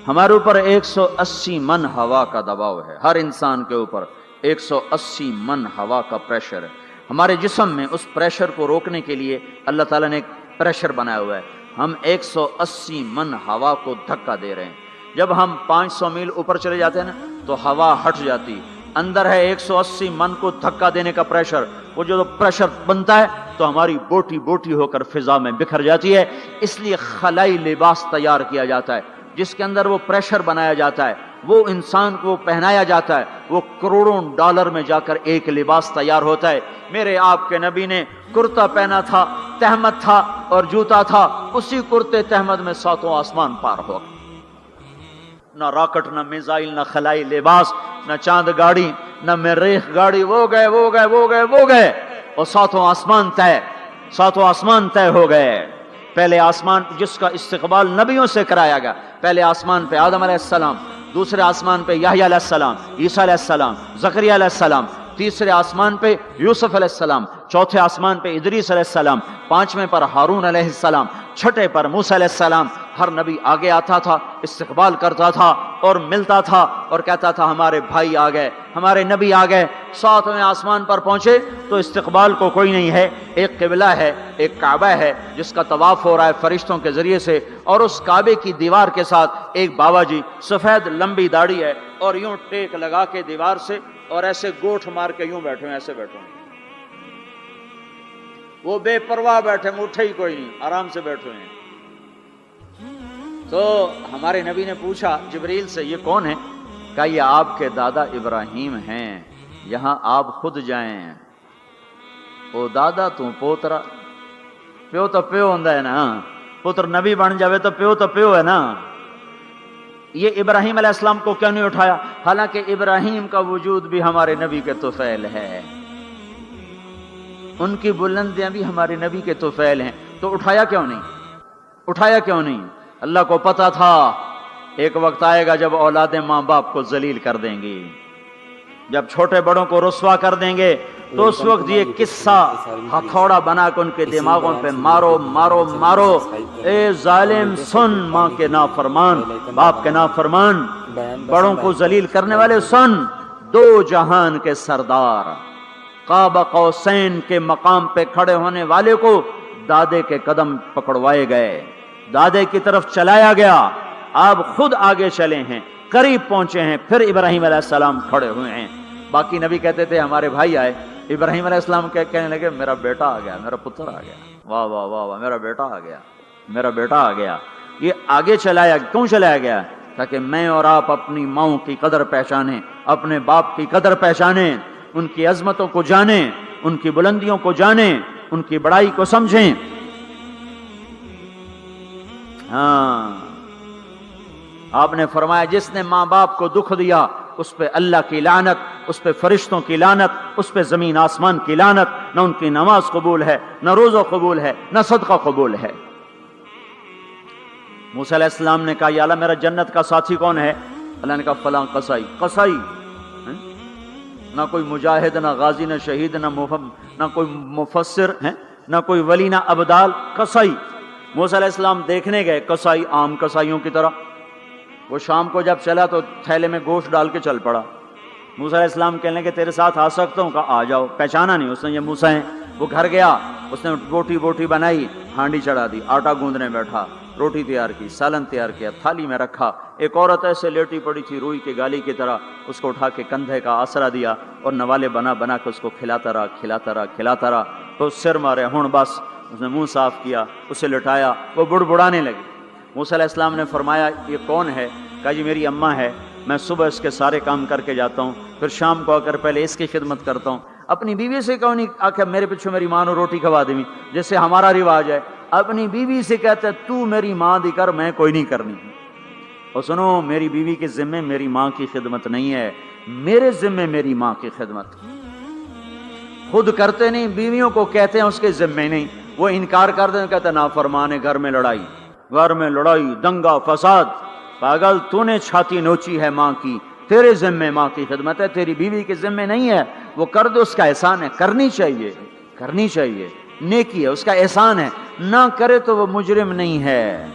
ہمارے اوپر 180 من ہوا کا دباؤ ہے، ہر انسان کے اوپر 180 من ہوا کا پریشر ہے۔ ہمارے جسم میں اس پریشر کو روکنے کے لیے اللہ تعالیٰ نے ایک پریشر بنایا ہوا ہے۔ ہم 180 من ہوا کو دھکا دے رہے ہیں۔ جب ہم 500 میل اوپر چلے جاتے ہیں نا تو ہوا ہٹ جاتی، اندر ہے 180 من کو دھکا دینے کا پریشر۔ وہ جو پریشر بنتا ہے تو ہماری بوٹی بوٹی ہو کر فضا میں بکھر جاتی ہے۔ اس لیے خلائی لباس تیار کیا جاتا ہے جس کے اندر وہ پریشر بنایا جاتا ہے، وہ انسان کو پہنایا جاتا ہے، وہ کروڑوں ڈالر میں جا کر ایک لباس تیار ہوتا ہے۔ میرے آپ کے نبی نے کرتا پہنا تھا، تہمت تھا اور جوتا تھا، اسی کرتے تہمت میں 7 آسمان پار ہو۔ نہ راکٹ، نہ میزائل، نہ خلائی لباس، نہ چاند گاڑی، نہ مریخ گاڑی، وہ گئے اور 7 آسمان طے ہو گئے۔ پہلے آسمان جس کا استقبال نبیوں سے کرایا گیا، پہلے آسمان پہ آدم علیہ السلام، دوسرے آسمان پہ یحییٰ علیہ السلام، عیسیٰ علیہ السلام، زکریا علیہ السلام، تیسرے آسمان پہ یوسف علیہ السلام، چوتھے آسمان پہ ادریس علیہ السلام، 5ویں پر ہارون علیہ السلام، 6ٹھے پر موسیٰ علیہ السلام۔ ہر نبی آگے آتا تھا، استقبال کرتا تھا اور ملتا تھا اور کہتا تھا ہمارے بھائی آ گئے، ہمارے نبی آ گئے۔ 7ویں آسمان پر پہنچے تو استقبال کو کوئی نہیں ہے، ایک قبلہ ہے، ایک کعبہ ہے جس کا طواف ہو رہا ہے فرشتوں کے ذریعے سے، اور اس کعبے کی دیوار کے ساتھ ایک بابا جی سفید لمبی داڑھی ہے اور یوں ٹیک لگا کے دیوار سے اور ایسے گوٹھ مار کے یوں بیٹھے ہیں، ایسے بیٹھے ہیں، وہ بے پرواہ بیٹھے ہیں، اٹھے ہی کوئی نہیں، آرام سے بیٹھے ہیں۔ تو ہمارے نبی نے پوچھا جبریل سے یہ کون ہے؟ کہا یہ آپ کے دادا ابراہیم ہیں، یہاں آپ خود جائیں۔ او دادا تو پوترا، پیو تو پیو ہوندا ہے نا، پتر نبی بن جاوے تو پیو ہے نا۔ یہ ابراہیم علیہ السلام کو کیوں نہیں اٹھایا؟ حالانکہ ابراہیم کا وجود بھی ہمارے نبی کے طفیل ہے، ان کی بلندیاں بھی ہمارے نبی کے طفیل ہیں، تو اٹھایا کیوں نہیں؟ اللہ کو پتا تھا ایک وقت آئے گا جب اولادیں ماں باپ کو ذلیل کر دیں گی، جب چھوٹے بڑوں کو رسوا کر دیں گے، تو اس وقت یہ قصہ ہتھوڑا بنا کے ان کے دماغوں پہ مارو مارو مارو، اے ظالم سن، ماں کے نافرمان، باپ کے نافرمان، بڑوں کو ذلیل کرنے والے سن، دو جہان کے سردار، قاب قوسین کے مقام پہ کھڑے ہونے والے کو دادے کے قدم پکڑوائے گئے، دادے کی طرف چلایا گیا، آپ خود آگے چلے ہیں، قریب پہنچے ہیں، پھر ابراہیم علیہ السلام کھڑے ہوئے ہیں۔ باقی نبی کہتے تھے ہمارے بھائی آئے، ابراہیم علیہ السلام کہنے لگے میرا بیٹا آ گیا، میرا پتر آ گیا، واہ واہ واہ واہ، میرا بیٹا آ گیا، میرا بیٹا آ گیا۔ یہ آگے چلایا، کیوں چلایا گیا؟ تاکہ میں اور آپ اپنی ماؤں کی قدر پہچانیں، اپنے باپ کی قدر پہچانیں، ان کی عظمتوں کو جانیں، ان کی بلندیوں کو جانیں، ان کی بڑائی کو سمجھیں۔ ہاں، آپ نے فرمایا جس نے ماں باپ کو دکھ دیا اس پہ اللہ کی لعنت، اس پہ فرشتوں کی لعنت، اس پہ زمین آسمان کی لعنت، نہ ان کی نماز قبول ہے، نہ روزہ قبول ہے، نہ صدقہ قبول ہے۔ موسیٰ علیہ السلام نے کہا یا اللہ میرا جنت کا ساتھی کون ہے؟ اللہ نے کہا فلاں قصائی۔ قصائی نہ کوئی مجاہد، نہ غازی، نہ شہید، نہ کوئی مفسر ہے، نہ کوئی ولی، نہ ابدال، قصائی۔ موسیٰ علیہ السلام دیکھنے گئے، قصائی عام قصائیوں کی طرح، وہ شام کو جب چلا تو تھیلے میں گوشت ڈال کے چل پڑا۔ موسیٰ علیہ السلام کہنے کہ تیرے ساتھ آ سکتا ہوں؟ کہا آ جاؤ۔ پہچانا نہیں اس نے، یہ موسیٰ ہیں۔ وہ گھر گیا، اس نے بوٹی بنائی، ہانڈی چڑھا دی، آٹا گوندنے بیٹھا، روٹی تیار کی، سالن تیار کیا، تھالی میں رکھا۔ ایک عورت ایسے لیٹی پڑی تھی روئی کی گالی کی طرح، اس کو اٹھا کے کندھے کا آسرا دیا اور نوالے بنا کے اس کو کھلاتا رہا۔ تو سر مارے، ہون بس، اس نے منہ صاف کیا، اسے لٹایا، وہ بڑبڑانے لگی۔ موسیٰ علیہ السلام نے فرمایا یہ کون ہے؟ کہا جی میری اماں ہے، میں صبح اس کے سارے کام کر کے جاتا ہوں، پھر شام کو آ کر پہلے اس کی خدمت کرتا ہوں۔ اپنی بیوی سے کہو نہیں آخر میرے پیچھے میری ماں نے روٹی کھوا دی، جیسے ہمارا رواج ہے، اپنی بیوی سے کہتا ہے تو میری ماں دی کر، میں کوئی نہیں کرنی۔ اور سنو، میری بیوی کے ذمے میری ماں کی خدمت نہیں ہے، میرے ذمے میری ماں کی خدمت۔ خود کرتے نہیں، بیویوں کو کہتے ہیں اس کے ذمے نہیں، وہ انکار کر دیں، کہتے نافرمان ہے، گھر میں لڑائی، دنگا فساد۔ پاگل، تو نے چھاتی نوچی ہے ماں کی، تیرے ذمے ماں کی خدمت ہے، تیری بیوی کے ذمے نہیں ہے۔ وہ کر دو، اس کا احسان ہے، کرنی چاہیے، نیکی ہے، اس کا احسان ہے، نہ کرے تو وہ مجرم نہیں ہے۔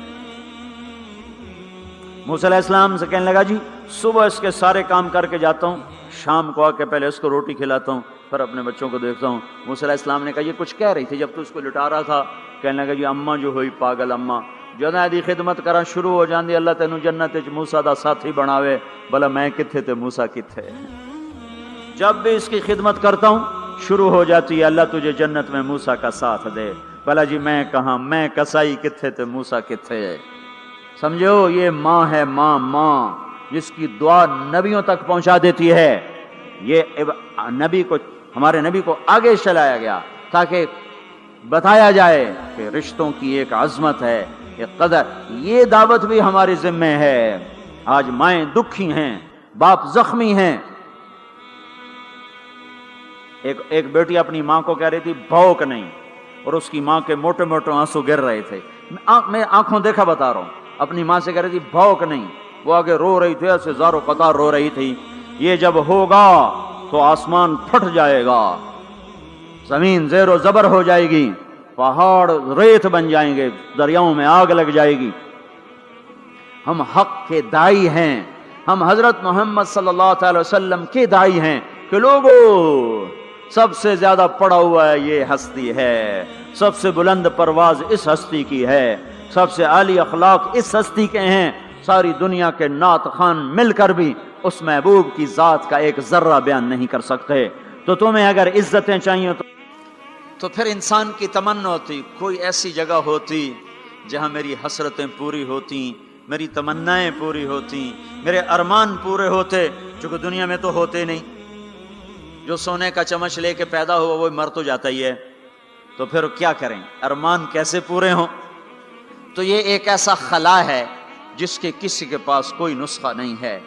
موسیٰ علیہ السلام سے کہنے لگا جی صبح اس کے سارے کام کر کے جاتا ہوں، شام کو آ کے پہلے اس کو روٹی کھلاتا ہوں، پھر اپنے بچوں کو دیکھتا ہوں۔ موسیٰ علیہ السلام نے کہا یہ کچھ کہہ رہی تھی جب تو اس کو لٹا رہا تھا؟ کہنے لگا جی اماں جو ہوئی پاگل اماں، جدوں دی خدمت کرا شروع ہو جاندی، اللہ تینوں جنت وچ موسیٰ دا ساتھی بناوے، بھلا میں کتھے تے موسیٰ کتھے۔ جب بھی اس کی خدمت کرتا ہوں شروع ہو جاتی ہے اللہ تجھے جنت میں موسیٰ کا ساتھ دے، بھلا جی میں کہاں، میں کسائی کتھے تے موسیٰ کتھے۔ سمجھو یہ ماں ہے، ماں جس کی دعا نبیوں تک پہنچا دیتی ہے۔ یہ نبی کو، ہمارے نبی کو آگے چلایا گیا تاکہ بتایا جائے کہ رشتوں کی ایک عظمت ہے، ایک قدر۔ یہ دعوت بھی ہمارے ذمہ ہے۔ آج مائیں دکھی ہیں، باپ زخمی ہیں۔ ایک بیٹی اپنی ماں کو کہہ رہی تھی بھوک نہیں، اور اس کی ماں کے موٹے موٹے آنسو گر رہے تھے۔ میں آنکھوں دیکھا بتا رہا ہوں، اپنی ماں سے کہہ رہی تھی بھوک نہیں، وہ آگے رو رہی تھی، ایسے زارو قطار رو رہی تھی۔ یہ جب ہوگا تو آسمان پھٹ جائے گا، زمین زیر و زبر ہو جائے گی، پہاڑ ریت بن جائیں گے، دریاؤں میں آگ لگ جائے گی۔ ہم حق کے دائی ہیں، ہم حضرت محمد صلی اللہ تعالی وسلم کے دائی ہیں کہ لوگوں سب سے زیادہ پڑا ہوا ہے یہ ہستی ہے، سب سے بلند پرواز اس ہستی کی ہے، سب سے عالی اخلاق اس ہستی کے ہیں۔ ساری دنیا کے نعت خوان مل کر بھی اس محبوب کی ذات کا ایک ذرہ بیان نہیں کر سکتے۔ تو تمہیں اگر عزتیں چاہیے تو پھر انسان کی تمنا ہوتی کوئی ایسی جگہ ہوتی جہاں میری حسرتیں پوری ہوتی، میری تمنائیں پوری ہوتی، میرے ارمان پورے ہوتے، جو کہ دنیا میں تو ہوتے نہیں۔ جو سونے کا چمچ لے کے پیدا ہوا وہ مر تو جاتا ہی ہے، تو پھر کیا کریں، ارمان کیسے پورے ہوں؟ تو یہ ایک ایسا خلا ہے جس کے کسی کے پاس کوئی نسخہ نہیں ہے،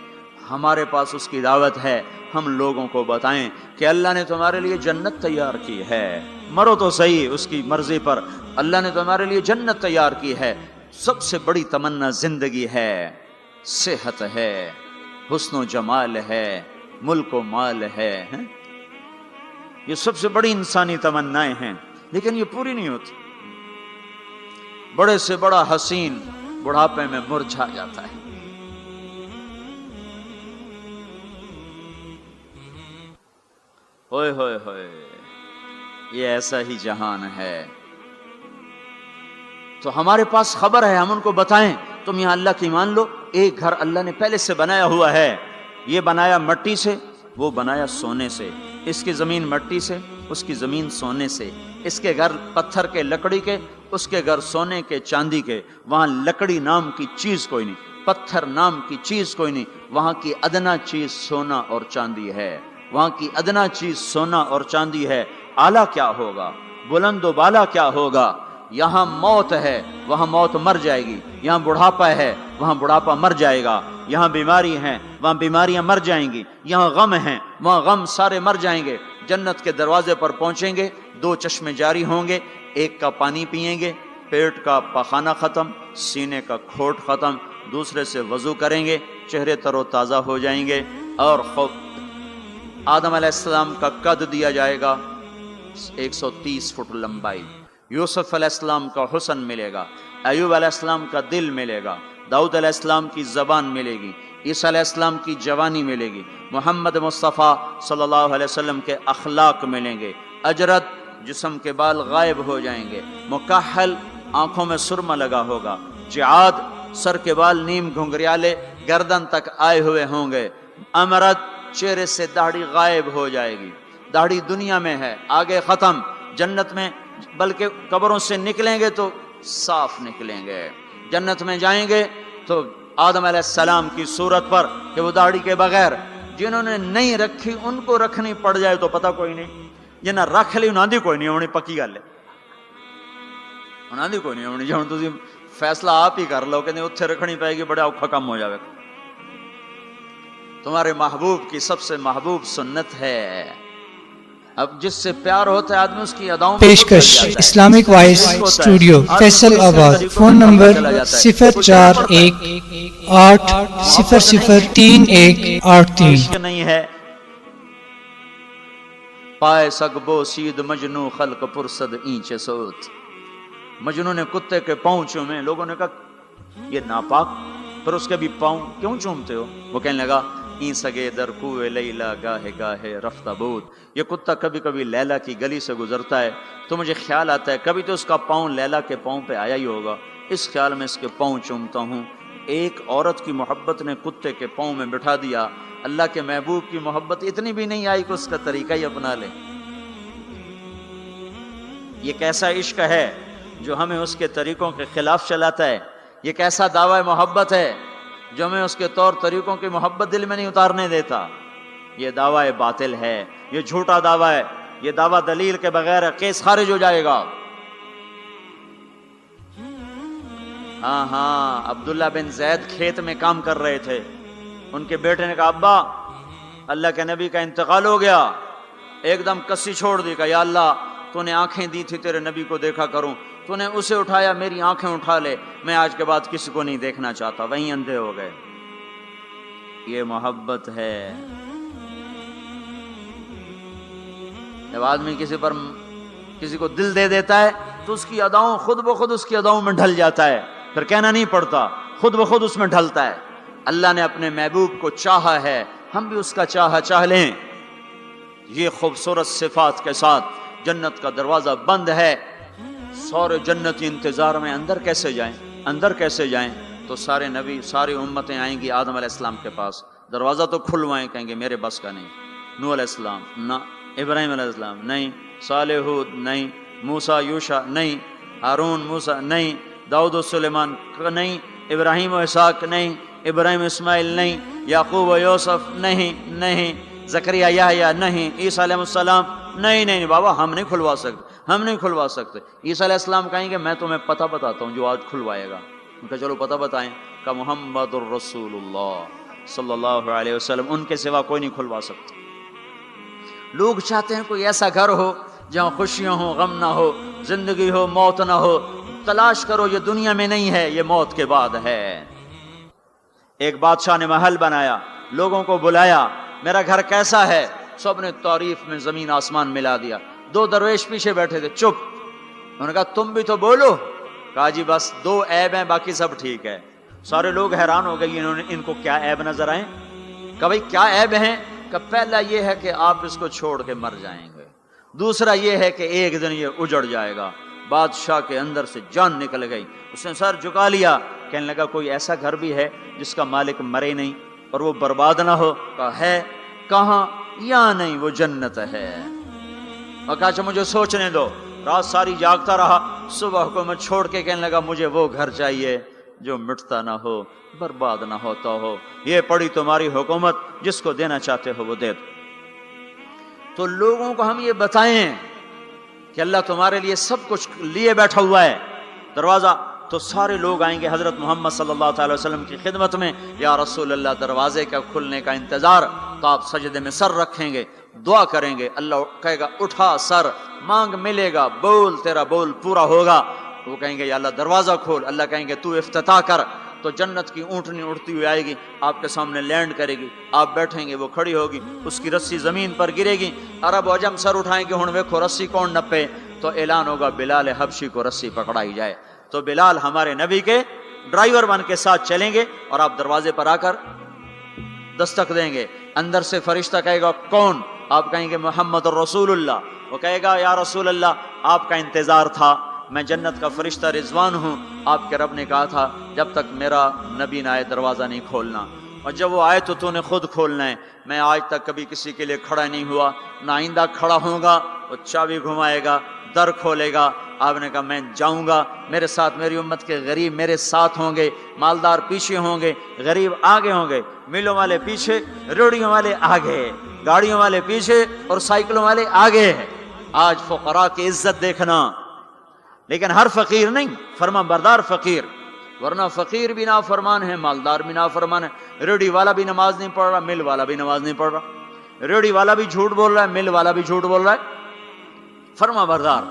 ہمارے پاس اس کی دعوت ہے۔ ہم لوگوں کو بتائیں کہ اللہ نے تمہارے لیے جنت تیار کی ہے، مرو تو صحیح اس کی مرضی پر، اللہ نے تمہارے لیے جنت تیار کی ہے۔ سب سے بڑی تمنا زندگی ہے، صحت ہے، حسن و جمال ہے، ملک و مال ہے۔ یہ سب سے بڑی انسانی تمنائیں ہیں، لیکن یہ پوری نہیں ہوتی۔ بڑے سے بڑا حسین بڑھاپے میں مرجھا جاتا ہے۔ ہوئے ہوئے ہوئے، یہ ایسا ہی جہان ہے۔ تو ہمارے پاس خبر ہے، ہم ان کو بتائیں تم یہاں اللہ کی مان لو، ایک گھر اللہ نے پہلے سے بنایا ہوا ہے، یہ بنایا مٹی سے، وہ بنایا سونے سے، اس کی زمین مٹی سے، اس کی زمین سونے سے، اس کے گھر پتھر کے لکڑی کے، اس کے گھر سونے کے چاندی کے، وہاں لکڑی نام کی چیز کوئی نہیں، پتھر نام کی چیز کوئی نہیں، وہاں کی ادنا چیز سونا اور چاندی ہے، وہاں کی ادنا چیز سونا اور چاندی ہے۔ اعلیٰ کیا ہوگا، بلند و بالا کیا ہوگا؟ یہاں موت ہے، وہاں موت مر جائے گی، یہاں بڑھاپا ہے، وہاں بڑھاپا مر جائے گا، یہاں بیماری ہیں، وہاں بیماریاں مر جائیں گی، یہاں غم ہیں، وہاں غم سارے مر جائیں گے۔ جنت کے دروازے پر پہنچیں گے، دو چشمے جاری ہوں گے، ایک کا پانی پئیں گے، پیٹ کا پاخانہ ختم، سینے کا کھوٹ ختم، دوسرے سے وضو کریں گے، چہرے تر و تازہ ہو جائیں گے، اور آدم علیہ السلام کا قد دیا جائے گا 130 فٹ لمبائی، یوسف علیہ السلام کا حسن ملے گا، ایوب علیہ السلام کا دل ملے گا، داؤد علیہ السلام کی زبان ملے گی، عیسیٰ علیہ السلام کی جوانی ملے گی، محمد مصطفیٰ صلی اللہ علیہ وسلم کے اخلاق ملیں گے، اجرت جسم کے بال غائب ہو جائیں گے، مکحل آنکھوں میں سرما لگا ہوگا، جعاد سر کے بال نیم گھنگریالے گردن تک آئے ہوئے ہوں گے، امرد چہرے سے داڑھی غائب ہو جائے گی، داڑھی دنیا میں ہے آگے ختم، جنت میں بلکہ قبروں سے نکلیں گے تو صاف نکلیں گے، جنت میں جائیں گے تو آدم علیہ السلام کی صورت پر کہ وہ داڑھی کے بغیر، جنہوں نے نہیں رکھی ان کو رکھنی پڑ جائے تو پتہ کوئی نہیں، جنہیں رکھ لی انہاں دی کوئی نہیں ہونی، پکی گل ہے، انہاں دی کوئی نہیں ہونی، جہاں تسی فیصلہ آپ ہی کر لو کہ نہیں اتھے رکھنی پائے گی، بڑا اوکھا کم ہو جاوے۔ تمہارے محبوب کی سب سے محبوب سنت ہے، اب جس سے پیار ہوتا ہے آدمی اس کی اداؤں میں پیشکش اسلامک وائس اسٹوڈیو فیصل آباد، فون نمبر 0418003183 نہیں ہے پائے سگبو سید مجنو خلق پرسد اینچ سوت، مجنو نے کتے کے پاؤں چومے، لوگوں نے کہا یہ ناپاک، پر اس کے بھی پاؤں کیوں چومتے ہو؟ وہ کہنے لگا این سگے در کوئے لیلا گاہے گاہے رفتہ بود، یہ کتا کبھی کبھی لیلا کی گلی سے گزرتا ہے تو مجھے خیال آتا ہے کبھی تو اس کا پاؤں لیلا کے پاؤں پہ آیا ہی ہوگا، اس خیال میں اس کے پاؤں چومتا ہوں۔ ایک عورت کی محبت نے کتے کے پاؤں میں بٹھا دیا، اللہ کے محبوب کی محبت اتنی بھی نہیں آئی کہ اس کا طریقہ ہی اپنا لے۔ یہ کیسا عشق ہے جو ہمیں اس کے طریقوں کے خلاف چلاتا ہے، یہ کیسا دعوی محبت ہے جو ہمیں اس کے طور طریقوں کی محبت دل میں نہیں اتارنے دیتا۔ یہ دعوی باطل ہے، یہ جھوٹا دعویٰ ہے، یہ دعویٰ دلیل کے بغیر کیس خارج ہو جائے گا۔ ہاں عبداللہ بن زید کھیت میں کام کر رہے تھے، ان کے بیٹے نے کہا ابا اللہ کے نبی کا انتقال ہو گیا، ایک دم کسی چھوڑ دی، کہا یا اللہ تو نے آنکھیں دی تھی تیرے نبی کو دیکھا کروں، تو نے اسے اٹھایا میری آنکھیں اٹھا لے، میں آج کے بعد کسی کو نہیں دیکھنا چاہتا، وہیں اندھے ہو گئے۔ یہ محبت ہے۔ جب آدمی کسی کو دل دے دیتا ہے تو اس کی اداؤں خود بخود اس کی اداؤں میں ڈھل جاتا ہے، پھر کہنا نہیں پڑتا، خود بخود اس میں ڈھلتا ہے۔ اللہ نے اپنے محبوب کو چاہا ہے، ہم بھی اس کا چاہ لیں۔ یہ خوبصورت صفات کے ساتھ جنت کا دروازہ بند ہے، سارے جنتی انتظار میں اندر کیسے جائیں؟ تو سارے نبی ساری امتیں آئیں گی آدم علیہ السلام کے پاس، دروازہ تو کھلوائیں، کہیں گے میرے بس کا نہیں، نوح علیہ السلام نہ، ابراہیم علیہ السلام نہیں، صالح ہود نہیں، موسیٰ یوشع نہیں، ہارون موسیٰ نہیں، داؤد و سلیمان نہیں، ابراہیم و اسحاق نہیں، ابراہیم اسماعیل نہیں، یعقوب و یوسف نہیں، زکریا یحییٰ نہیں، عیسیٰ علیہ السلام نہیں بابا ہم نہیں کھلوا سکتے۔ عیسیٰ علیہ السلام کہیں گے میں تمہیں پتہ بتاتا ہوں جو آج کھلوائے گا۔ ان کا چلو پتہ بتائیں، کہ محمد الرسول اللہ صلی اللہ علیہ وسلم، ان کے سوا کوئی نہیں کھلوا سکتا۔ لوگ چاہتے ہیں کوئی ایسا گھر ہو جہاں خوشیاں ہو، غم نہ ہو، زندگی ہو، موت نہ ہو۔ تلاش کرو، یہ دنیا میں نہیں ہے، یہ موت کے بعد ہے۔ ایک بادشاہ نے محل بنایا، لوگوں کو بلایا، میرا گھر کیسا ہے؟ سب نے تعریف میں زمین آسمان ملا دیا. 2 درویش پیچھے بیٹھے تھے, چپ. انہوں نے کہا تم بھی تو بولو. کہا جی بس 2 عیب ہیں, باقی سب ٹھیک ہے. سارے لوگ حیران ہو گئے, انہوں نے ان کو کیا عیب نظر آئے. کہ بھائی کیا عیب ہیں. کہ پہلا یہ ہے کہ آپ اس کو چھوڑ کے مر جائیں گے, دوسرا یہ ہے کہ ایک دن یہ اجڑ جائے گا. بادشاہ کے اندر سے جان نکل گئی, اس نے سر جھکا لیا. کہنے لگا کوئی ایسا گھر بھی ہے جس کا مالک مرے نہیں اور وہ برباد نہ ہو. کہا ہے. کہاں. یا نہیں, وہ جنت ہے. اور کہا اچھا مجھے سوچنے دو. رات ساری جاگتا رہا, صبح کو میں چھوڑ کے کہنے لگا مجھے وہ گھر چاہیے جو مٹتا نہ ہو, برباد نہ ہوتا ہو. یہ پڑی تمہاری حکومت, جس کو دینا چاہتے ہو وہ دے دو. تو لوگوں کو ہم یہ بتائیں کہ اللہ تمہارے لیے سب کچھ لیے بیٹھا ہوا ہے. دروازہ تو سارے لوگ آئیں گے حضرت محمد صلی اللہ تعالی وسلم کی خدمت میں, یا رسول اللہ دروازے کا کھلنے کا انتظار. تو آپ سجدے میں سر رکھیں گے, دعا کریں گے. اللہ کہے گا اٹھا سر, مانگ ملے گا, بول تیرا بول پورا ہوگا. وہ کہیں گے یا اللہ دروازہ کھول. اللہ کہیں گے تو افتتاح کر. تو جنت کی اونٹنی اڑتی ہوئی آئے گی, آپ کے سامنے لینڈ کرے گی. آپ بیٹھیں گے, وہ کھڑی ہوگی, اس کی رسی زمین پر گرے گی. عرب و عجم سر اٹھائیں گے, ہن ویکھو رسی کون نپے. تو اعلان ہوگا بلال حبشی کو رسی پکڑائی جائے. تو بلال ہمارے نبی کے ڈرائیور بن کے ساتھ چلیں گے اور آپ دروازے پر آ کر دستک دیں گے. اندر سے فرشتہ کہے گا کون. آپ کہیں گے محمد الرسول اللہ. وہ کہے گا یا رسول اللہ آپ کا انتظار تھا, میں جنت کا فرشتہ رضوان ہوں. آپ کے رب نے کہا تھا جب تک میرا نبی نہ آئے دروازہ نہیں کھولنا, اور جب وہ آئے تو نے خود کھولنا ہے. میں آج تک کبھی کسی کے لیے کھڑا نہیں ہوا, نہ آئندہ کھڑا ہوں گا. وہ چابی گھمائے گا, در کھولے گا. آپ نے کہا میں جاؤں گا, میرے ساتھ میری امت کے غریب میرے ساتھ ہوں گے, مالدار پیچھے ہوں گے, غریب آگے ہوں گے, میلوں والے پیچھے, ریڑیوں والے آگے, گاڑیوں والے پیچھے اور سائیکلوں والے آگے. آج فقراء کی عزت دیکھنا, لیکن ہر فقیر نہیں, فرما بردار فقیر. ورنہ فقیر بھی نافرمان ہے, مالدار بھی نافرمان ہے. ریڑی والا بھی نماز نہیں پڑھ رہا, مل والا بھی نماز نہیں پڑھ رہا. ریڑی والا بھی جھوٹ بول رہا ہے, مل والا بھی جھوٹ بول رہا ہے. فرما بردار.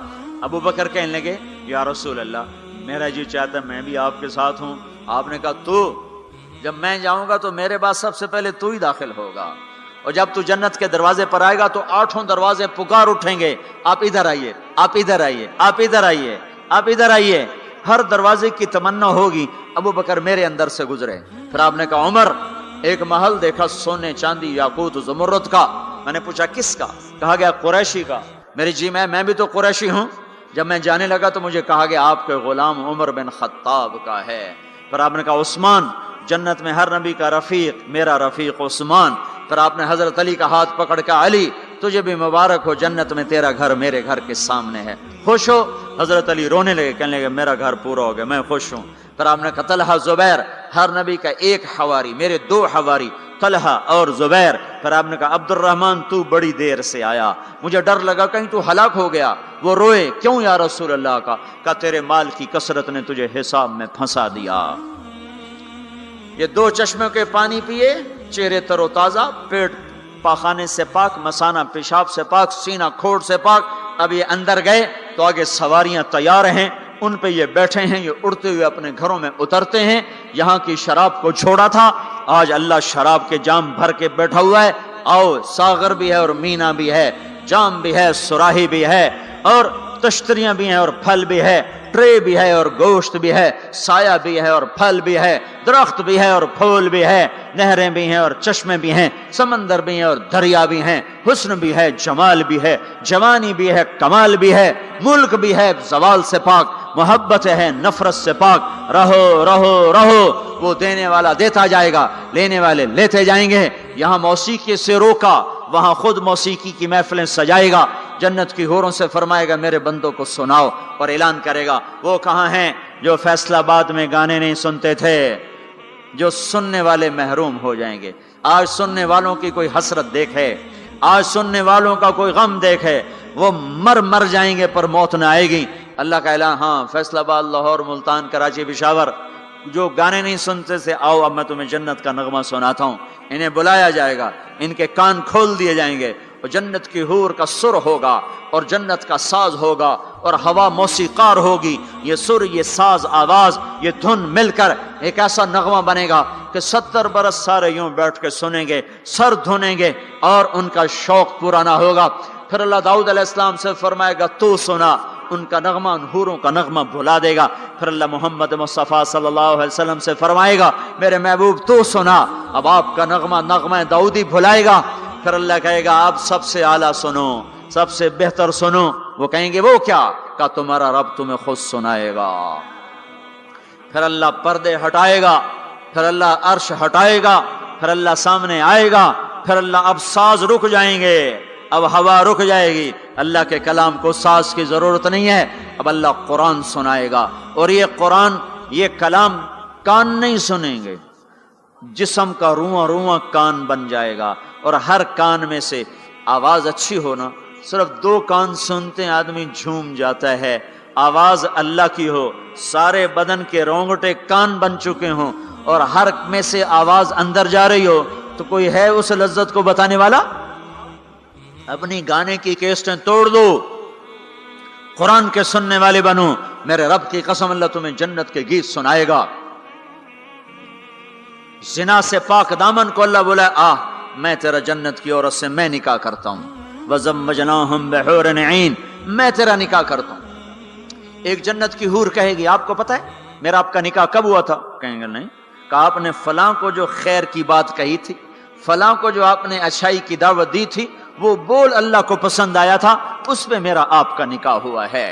ابو بکر کہنے لگے یا رسول اللہ میرا جی چاہتا ہے میں بھی آپ کے ساتھ ہوں. آپ نے کہا تو جب میں جاؤں گا تو میرے بعد سب سے پہلے تو ہی داخل ہوگا, اور جب تو جنت کے دروازے پر آئے گا تو 8 دروازے پکار اٹھیں گے, آپ ادھر آئیے, آپ ادھر آئیے, آپ ادھر آئیے, آپ ادھر آئیے. ہر دروازے کی تمنا ہوگی ابو بکر میرے اندر سے گزرے. پھر آپ نے کہا عمر ایک محل دیکھا سونے چاندی یاقوت زمرد کا. میں نے پوچھا کس کا. کہا گیا قریشی کا. میری جی میں بھی تو قریشی ہوں. جب میں جانے لگا تو مجھے کہا گیا آپ کے غلام عمر بن خطاب کا ہے. پھر آپ نے کہا عثمان, جنت میں ہر نبی کا رفیق, میرا رفیق عثمان. پھر آپ نے حضرت علی کا ہاتھ پکڑ کے علی تجھے بھی مبارک ہو, جنت میں تیرا گھر میرے گھر کے سامنے ہے, خوش ہو. حضرت علی رونے لگے, کہنے لگے میرا گھر پورا ہو گیا, میں خوش ہوں. پھر آپ نے کہا طلحہ زبیر, ہر نبی کا ایک حواری, میرے 2 حواری طلحہ اور زبیر. پھر آپ نے کہا عبد الرحمن تو بڑی دیر سے آیا, مجھے ڈر لگا کہیں تو ہلاک ہو گیا. وہ روئے, کیوں یا رسول اللہ کا. کہا تیرے مال کی کثرت نے تجھے حساب میں پھنسا دیا. یہ 2 چشموں کے پانی پیے, چہرے تر و تازہ, پیٹ پاخانے سے پاک, مسانہ پیشاب سے پاک, سینہ کھوڑ سے پاک. اب یہ اندر گئے تو آگے سواریاں تیار ہیں, ان پہ یہ بیٹھے ہیں, یہ اڑتے ہوئے اپنے گھروں میں اترتے ہیں. یہاں کی شراب کو چھوڑا تھا, آج اللہ شراب کے جام بھر کے بیٹھا ہوا ہے. آؤ, ساغر بھی ہے اور مینا بھی ہے, جام بھی ہے, سراہی بھی ہے, اور تشتریاں بھی ہیں اور پھل بھی ہے, ٹرے بھی ہے اور گوشت بھی ہے, سایہ بھی ہے اور پھل بھی ہے, درخت بھی ہے اور پھول بھی ہے, نہریں بھی ہیں اور چشمے بھی ہیں, سمندر بھی ہیں اور دریا بھی ہیں, حسن بھی ہے, جمال بھی ہے, جوانی بھی ہے, کمال بھی ہے, ملک بھی ہے زوال سے پاک, محبت ہے نفرت سے پاک. رہو رہو رہو, وہ دینے والا دیتا جائے گا, لینے والے لیتے جائیں گے. یہاں موسیقی سے روکا, وہاں خود موسیقی کی محفلیں سجائے گا. جنت کی حوروں سے فرمائے گا میرے بندوں کو سناؤ, اور اعلان کرے گا وہ کہاں ہیں جو فیصل آباد میں گانے نہیں سنتے تھے. جو سننے والے محروم ہو جائیں گے. آج سننے والوں کی کوئی حسرت دیکھے, آج سننے والوں کا کوئی غم دیکھے, وہ مر جائیں گے پر موت نہ آئے گی. اللہ کا اعلان, ہاں فیصل آباد, لاہور, ملتان, کراچی, پشاور, جو گانے نہیں سنتے تھے آؤ اب میں تمہیں جنت کا نغمہ سناتا ہوں. انہیں بلایا جائے گا, ان کے کان کھول دیے جائیں گے, اور جنت کی حور کا سر ہوگا اور جنت کا ساز ہوگا, اور ہوا موسیقار ہوگی. یہ سر, یہ ساز, آواز, یہ دھن مل کر ایک ایسا نغمہ بنے گا کہ 70 برس سارے یوں بیٹھ کے سنیں گے، سر دھونیں گے اور ان کا شوق پورا نہ ہوگا۔ پھر اللہ داؤد علیہ السلام سے فرمائے گا تو سنا، ان کا نغمہ، ان حوروں کا نغمہ بھلا دے گا۔ پھر اللہ محمد مصطفیٰ صلی اللہ علیہ وسلم سے فرمائے گا میرے محبوب تو سنا، اب آپ کا نغمہ داؤدی بھلائے گا۔ پھر اللہ کہے گا آپ سب سے اعلیٰ سنو، سب سے بہتر سنو۔ وہ کہیں گے وہ کیا؟ کہ تمہارا رب تمہیں خود سنائے گا۔ پھر اللہ پردے ہٹائے گا، پھر اللہ عرش ہٹائے گا، پھر اللہ سامنے آئے گا، پھر اللہ اب ساز رک جائیں گے، اب ہوا رک جائے گی، اللہ کے کلام کو ساز کی ضرورت نہیں ہے، اب اللہ قرآن سنائے گا۔ اور یہ قرآن، یہ کلام کان نہیں سنیں گے، جسم کا رواں رواں کان بن جائے گا، اور ہر کان میں سے آواز اچھی ہونا، صرف 2 کان سنتے ہیں آدمی جھوم جاتا ہے، آواز اللہ کی ہو، سارے بدن کے رونگٹے کان بن چکے ہوں اور ہر میں سے آواز اندر جا رہی ہو، تو کوئی ہے اس لذت کو بتانے والا؟ اپنی گانے کی کیسٹیں توڑ دو، قرآن کے سننے والے بنو، میرے رب کی قسم اللہ تمہیں جنت کے گیت سنائے گا۔ زنا سے پاک دامن کو اللہ بولا میں تیرا جنت کی عورت سے میں نکاح کرتا ہوں، وَزَوَّجْنَاهُمْ بِحُورٍ عِينٍ، میں تیرا نکاح کرتا ہوں۔ ایک جنت کی حور کہے گی آپ کو پتہ ہے میرا آپ کا نکاح کب ہوا تھا؟ کہیں گے نہیں۔ کہا آپ نے فلاں کو جو خیر کی بات کہی تھی، فلاں کو جو آپ نے اچھائی کی دعوت دی تھی، وہ بول اللہ کو پسند آیا تھا، اس پہ میرا آپ کا نکاح ہوا ہے۔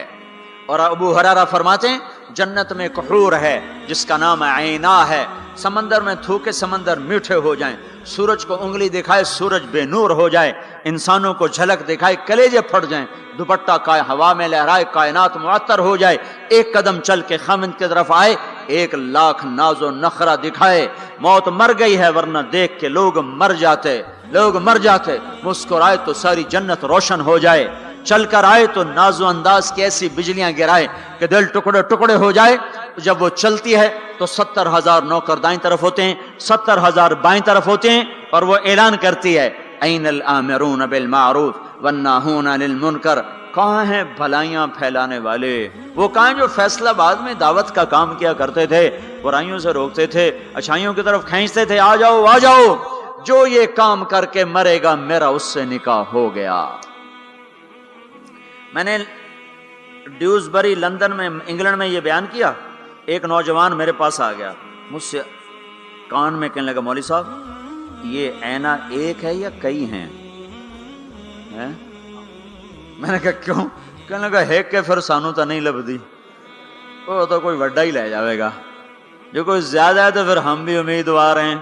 اور ابو ہریرہ فرماتے ہیں جنت میں ایک حور ہے جس کا نام عینا ہے، سمندر میں تھوکے سمندر میٹھے ہو جائیں، سورج کو انگلی دکھائے سورج بے نور ہو جائے، انسانوں کو جھلک دکھائے کلیجے پھٹ جائیں، دوپٹہ ہوا میں لہرائے کائنات معطر ہو جائے، ایک قدم چل کے خامند کی طرف آئے، 1,00,000 ناز و نخرہ دکھائے، موت مر گئی ہے ورنہ دیکھ کے لوگ مر جاتے، مسکرائے تو ساری جنت روشن ہو جائے، چل کر آئے تو ناز و انداز کی ایسی بجلیاں گرائے کہ دل ٹکڑے ٹکڑے ہو جائے۔ جب وہ چلتی ہے تو 70,000 نوکر دائیں طرف ہوتے ہیں، 70,000 بائیں طرف ہوتے ہیں، اور وہ اعلان کرتی ہے این الآمرون بالمعروف والناہون عن المنکر، کہاں ہیں بھلائیاں پھیلانے والے؟ وہ کہاں ہیں جو فیصل آباد میں دعوت کا کام کیا کرتے تھے، برائیوں سے روکتے تھے، اچھائیوں کی طرف کھینچتے تھے، آ جاؤ آ جاؤ، جو یہ کام کر کے مرے گا میرا اس سے نکاح ہو گیا۔ میں نے ڈیوزبری لندن میں انگلینڈ میں یہ بیان کیا، ایک نوجوان میرے پاس آ گیا، مجھ سے کان میں کہنے لگا مولوی صاحب یہ عینہ ایک ہے یا کئی ہیں؟ میں نے کہا کیوں؟ کہنے لگا ہے کہ پھر سانو تو نہیں لبدی، وہ تو کوئی وڈا ہی لے جاوے گا، جو کوئی زیادہ ہے تو پھر ہم بھی امیدوار ہیں۔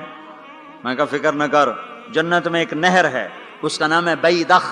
میں کہا فکر نہ کر، جنت میں ایک نہر ہے اس کا نام ہے بیدخ،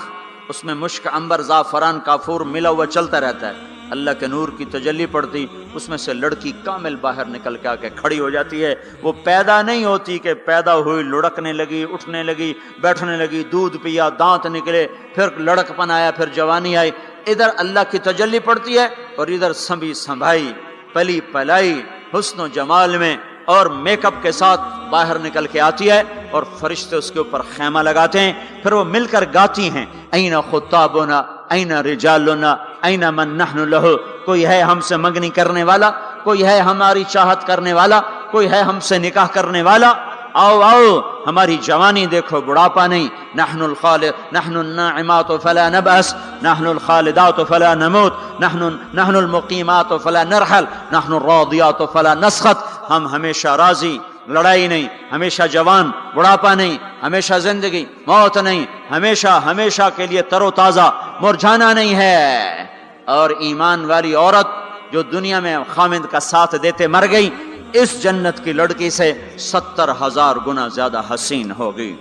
اس میں مشک عنبر زعفران کافور ملا ہوا چلتا رہتا ہے، اللہ کے نور کی تجلی پڑتی، اس میں سے لڑکی کامل باہر نکل کے آ کے کھڑی ہو جاتی ہے۔ وہ پیدا نہیں ہوتی کہ پیدا ہوئی لڑکنے لگی، اٹھنے لگی، بیٹھنے لگی، دودھ پیا، دانت نکلے، پھر لڑک پن آیا، پھر جوانی آئی، ادھر اللہ کی تجلی پڑتی ہے اور ادھر سنبھی سنبھائی پلی پلائی حسن و جمال میں اور میک اپ کے ساتھ باہر نکل کے آتی ہے، اور فرشتے اس کے اوپر خیمہ لگاتے ہیں، پھر وہ مل کر گاتی ہیں این خطابنا این رجالنا این من نحن لہ، کوئی ہے ہم سے منگنی کرنے والا، کوئی ہے ہماری چاہت کرنے والا، کوئی ہے ہم سے نکاح کرنے والا، آؤ آؤ ہماری جوانی دیکھو، بڑھاپا نہیں، نحن الناعمات فلا نبأس، نحن الخالدات فلا نموت، نحن المقیمات فلا نرحل، نحن الراضیات فلا نسخط، ہم ہمیشہ راضی، لڑائی نہیں، ہمیشہ جوان، بڑھاپا نہیں، ہمیشہ زندگی، موت نہیں، ہمیشہ کے لیے تر و تازہ، مرجھانا نہیں ہے۔ اور ایمان والی عورت جو دنیا میں خامند کا ساتھ دیتے مر گئی، اس جنت کی لڑکی سے 70,000 گنا زیادہ حسین ہوگی۔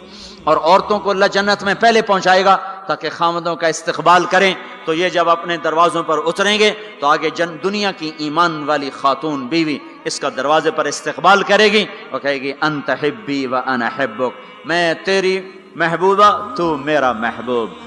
اور عورتوں کو اللہ جنت میں پہلے پہنچائے گا تاکہ خامدوں کا استقبال کریں، تو یہ جب اپنے دروازوں پر اتریں گے تو آگے دنیا کی ایمان والی خاتون بیوی اس کا دروازے پر استقبال کرے گی اور کہے گی انت حبی و انا حبک، میں تیری محبوبہ تو میرا محبوب۔